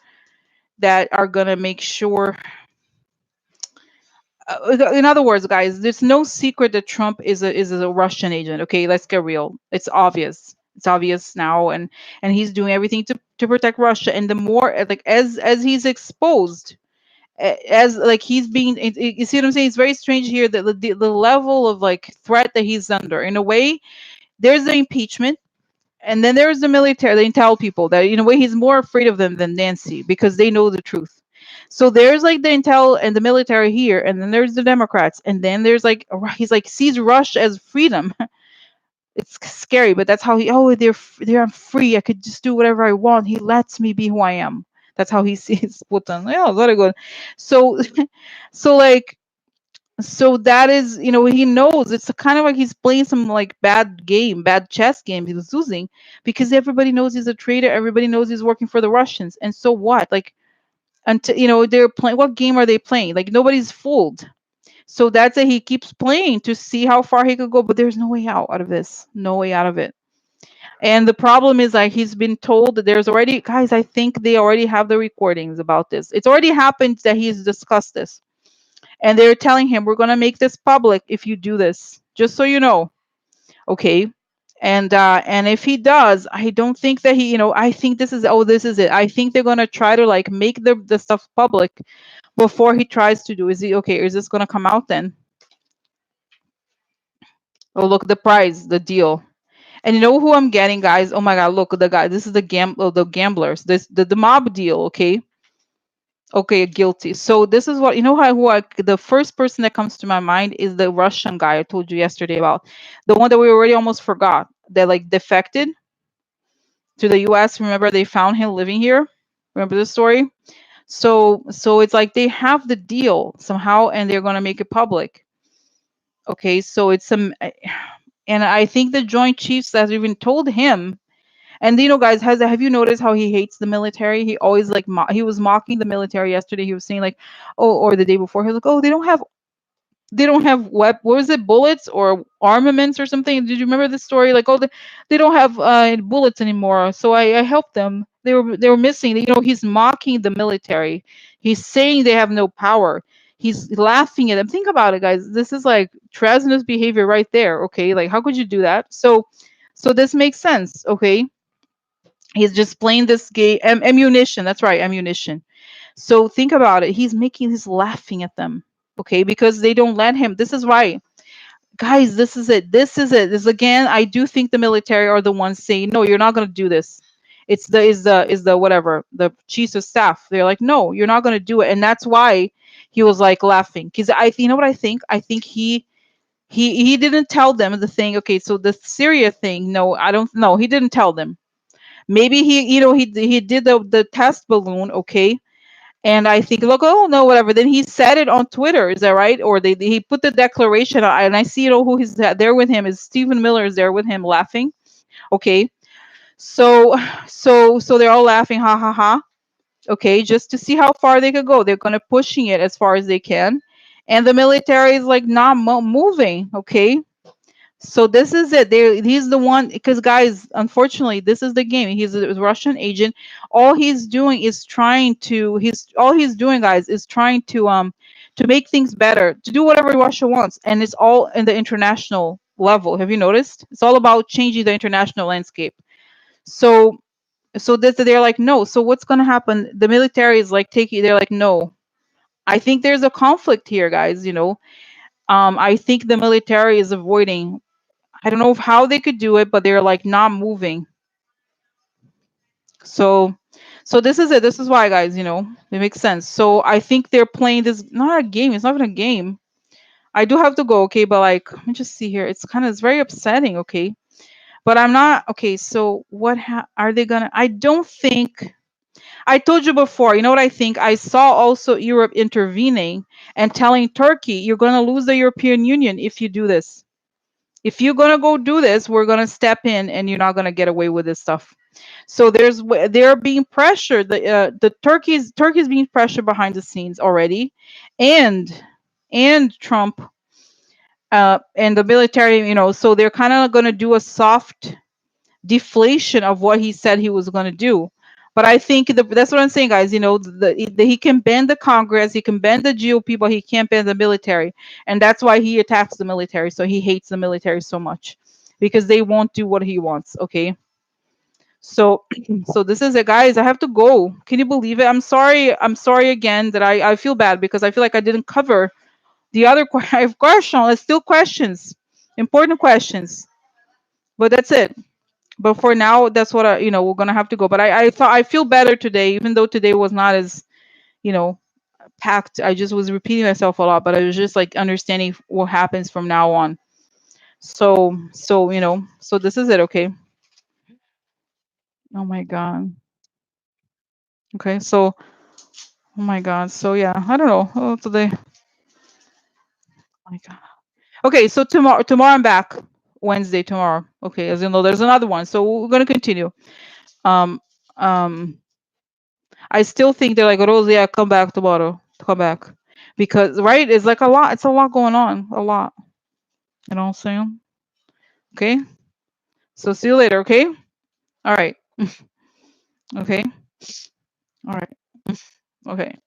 that are going to make sure in other words, guys, there's no secret that Trump is a Russian agent. Okay, let's get real. It's obvious. It's obvious now, and he's doing everything to protect Russia. And the more like as he's exposed, as like he's being, you see what I'm saying? It's very strange here that the level of like threat that he's under. In a way, there's the impeachment, and then there's the military, the intel people that in a way he's more afraid of them than Nancy because they know the truth. So there's like the intel and the military here, and then there's the Democrats, and then there's like he's like sees Rush as freedom. It's scary, but that's how they're I'm free. I could just do whatever I want. He lets me be who I am. That's how he sees Putin. Yeah, very good. So, so like so that is, he knows it's a kind of like he's playing some like bad game, bad chess game. He was losing because everybody knows he's a traitor. Everybody knows he's working for the Russians. And so what? Like, until they're playing. What game are they playing? Like nobody's fooled. So that's it. He keeps playing to see how far he could go. But there's no way out of this. No way out of it. And the problem is like he's been told that there's already guys. I think they already have the recordings about this. It's already happened that he's discussed this and they're telling him we're going to make this public if you do this, just so you know. Okay. And if he does, I don't think that I think this is it. I think they're going to try to like make the stuff public before he tries to do. Is he okay? Is this going to come out then? Oh look, the prize, the deal. And you know who I'm getting, guys? Oh my god, look, the guy, this is the gamblers, the mob deal. Okay. Okay, guilty. So this is what the first person that comes to my mind is the Russian guy I told you yesterday about, the one that we already almost forgot that like defected to the U.S. Remember they found him living here. Remember the story? So it's like they have the deal somehow, and they're gonna make it public. Okay, so it's some, and I think the Joint Chiefs has even told him. And guys, have you noticed how he hates the military? He always like he was mocking the military yesterday. He was saying like, oh, or the day before, he was like, oh, they don't have what was it, bullets or armaments or something? Did you remember this story? Like, oh, they don't have bullets anymore. So I helped them. They were missing. You know, he's mocking the military. He's saying they have no power. He's laughing at them. Think about it, guys. This is like treasonous behavior right there. Okay, like how could you do that? So this makes sense. Okay, he's just playing this game. Ammunition. That's right, ammunition. So think about it. He's laughing at them. Okay, because they don't let him. This is right, guys. This is it. This is it. This again. I do think the military are the ones saying, no, you're not going to do this. It's the is the whatever the chiefs of staff. They're like, no, you're not going to do it, and that's why he was like laughing. Because you know what I think? I think he didn't tell them the thing. Okay, so the Syria thing. No, I don't know. He didn't tell them. Maybe he did the test balloon. Okay, and I think, look, oh no, whatever. Then he said it on Twitter. Is that right? Or he put the declaration out, and I see, who he's there with him is Stephen Miller is there with him laughing. Okay, so so they're all laughing, ha ha ha. Okay, just to see how far they could go. They're gonna pushing it as far as they can, and the military is like not moving. Okay, so this is it. He's the one, because guys, unfortunately, this is the game. He's a Russian agent. All he's doing is trying to. He's all he's doing, guys, is trying to make things better, to do whatever Russia wants, and it's all in the international level. Have you noticed? It's all about changing the international landscape. So this, they're like, no. So what's gonna happen? The military is like taking. They're like, no. I think there's a conflict here, guys. I think the military is avoiding. I don't know how they could do it, but they're like not moving. So, so this is it. This is why, guys. It makes sense. So I think they're playing this not a game. It's not even a game. I do have to go, okay, but like, let me just see here. It's very upsetting, okay. But I'm not okay. So what are they gonna? I don't think. I told you before. You know what I think? I saw also Europe intervening and telling Turkey, you're gonna lose the European Union if you do this. If you're gonna go do this, we're gonna step in, and you're not gonna get away with this stuff. So they're being pressured. The Turkey's being pressured behind the scenes already, and Trump, and the military. So they're kind of gonna do a soft deflation of what he said he was gonna do. But I think that's what I'm saying, guys. He can bend the Congress, he can bend the GOP, but he can't bend the military, and that's why he attacks the military. So he hates the military so much, because they won't do what he wants. Okay, so so this is it, guys. I have to go. Can you believe it? I'm sorry again that I feel bad, because I feel like I didn't cover the other question. It's still questions, important questions, but that's it. But for now, that's what we're gonna have to go. But I thought I feel better today, even though today was not as you know packed. I just was repeating myself a lot, but I was just like understanding what happens from now on. So this is it. Okay. Oh my god. Okay. So, oh my god. So yeah, I don't know. Oh, today. Oh my god. Okay. So tomorrow I'm back. Wednesday tomorrow. Okay. As you know, there's another one. So we're gonna continue. Um. Um. I still think they're like, Rosia, come back tomorrow. Come back. Because, right? It's like a lot. It's a lot going on. A lot. You know what I'm saying? Okay. So see you later. Okay. All right. Okay. All right. Okay.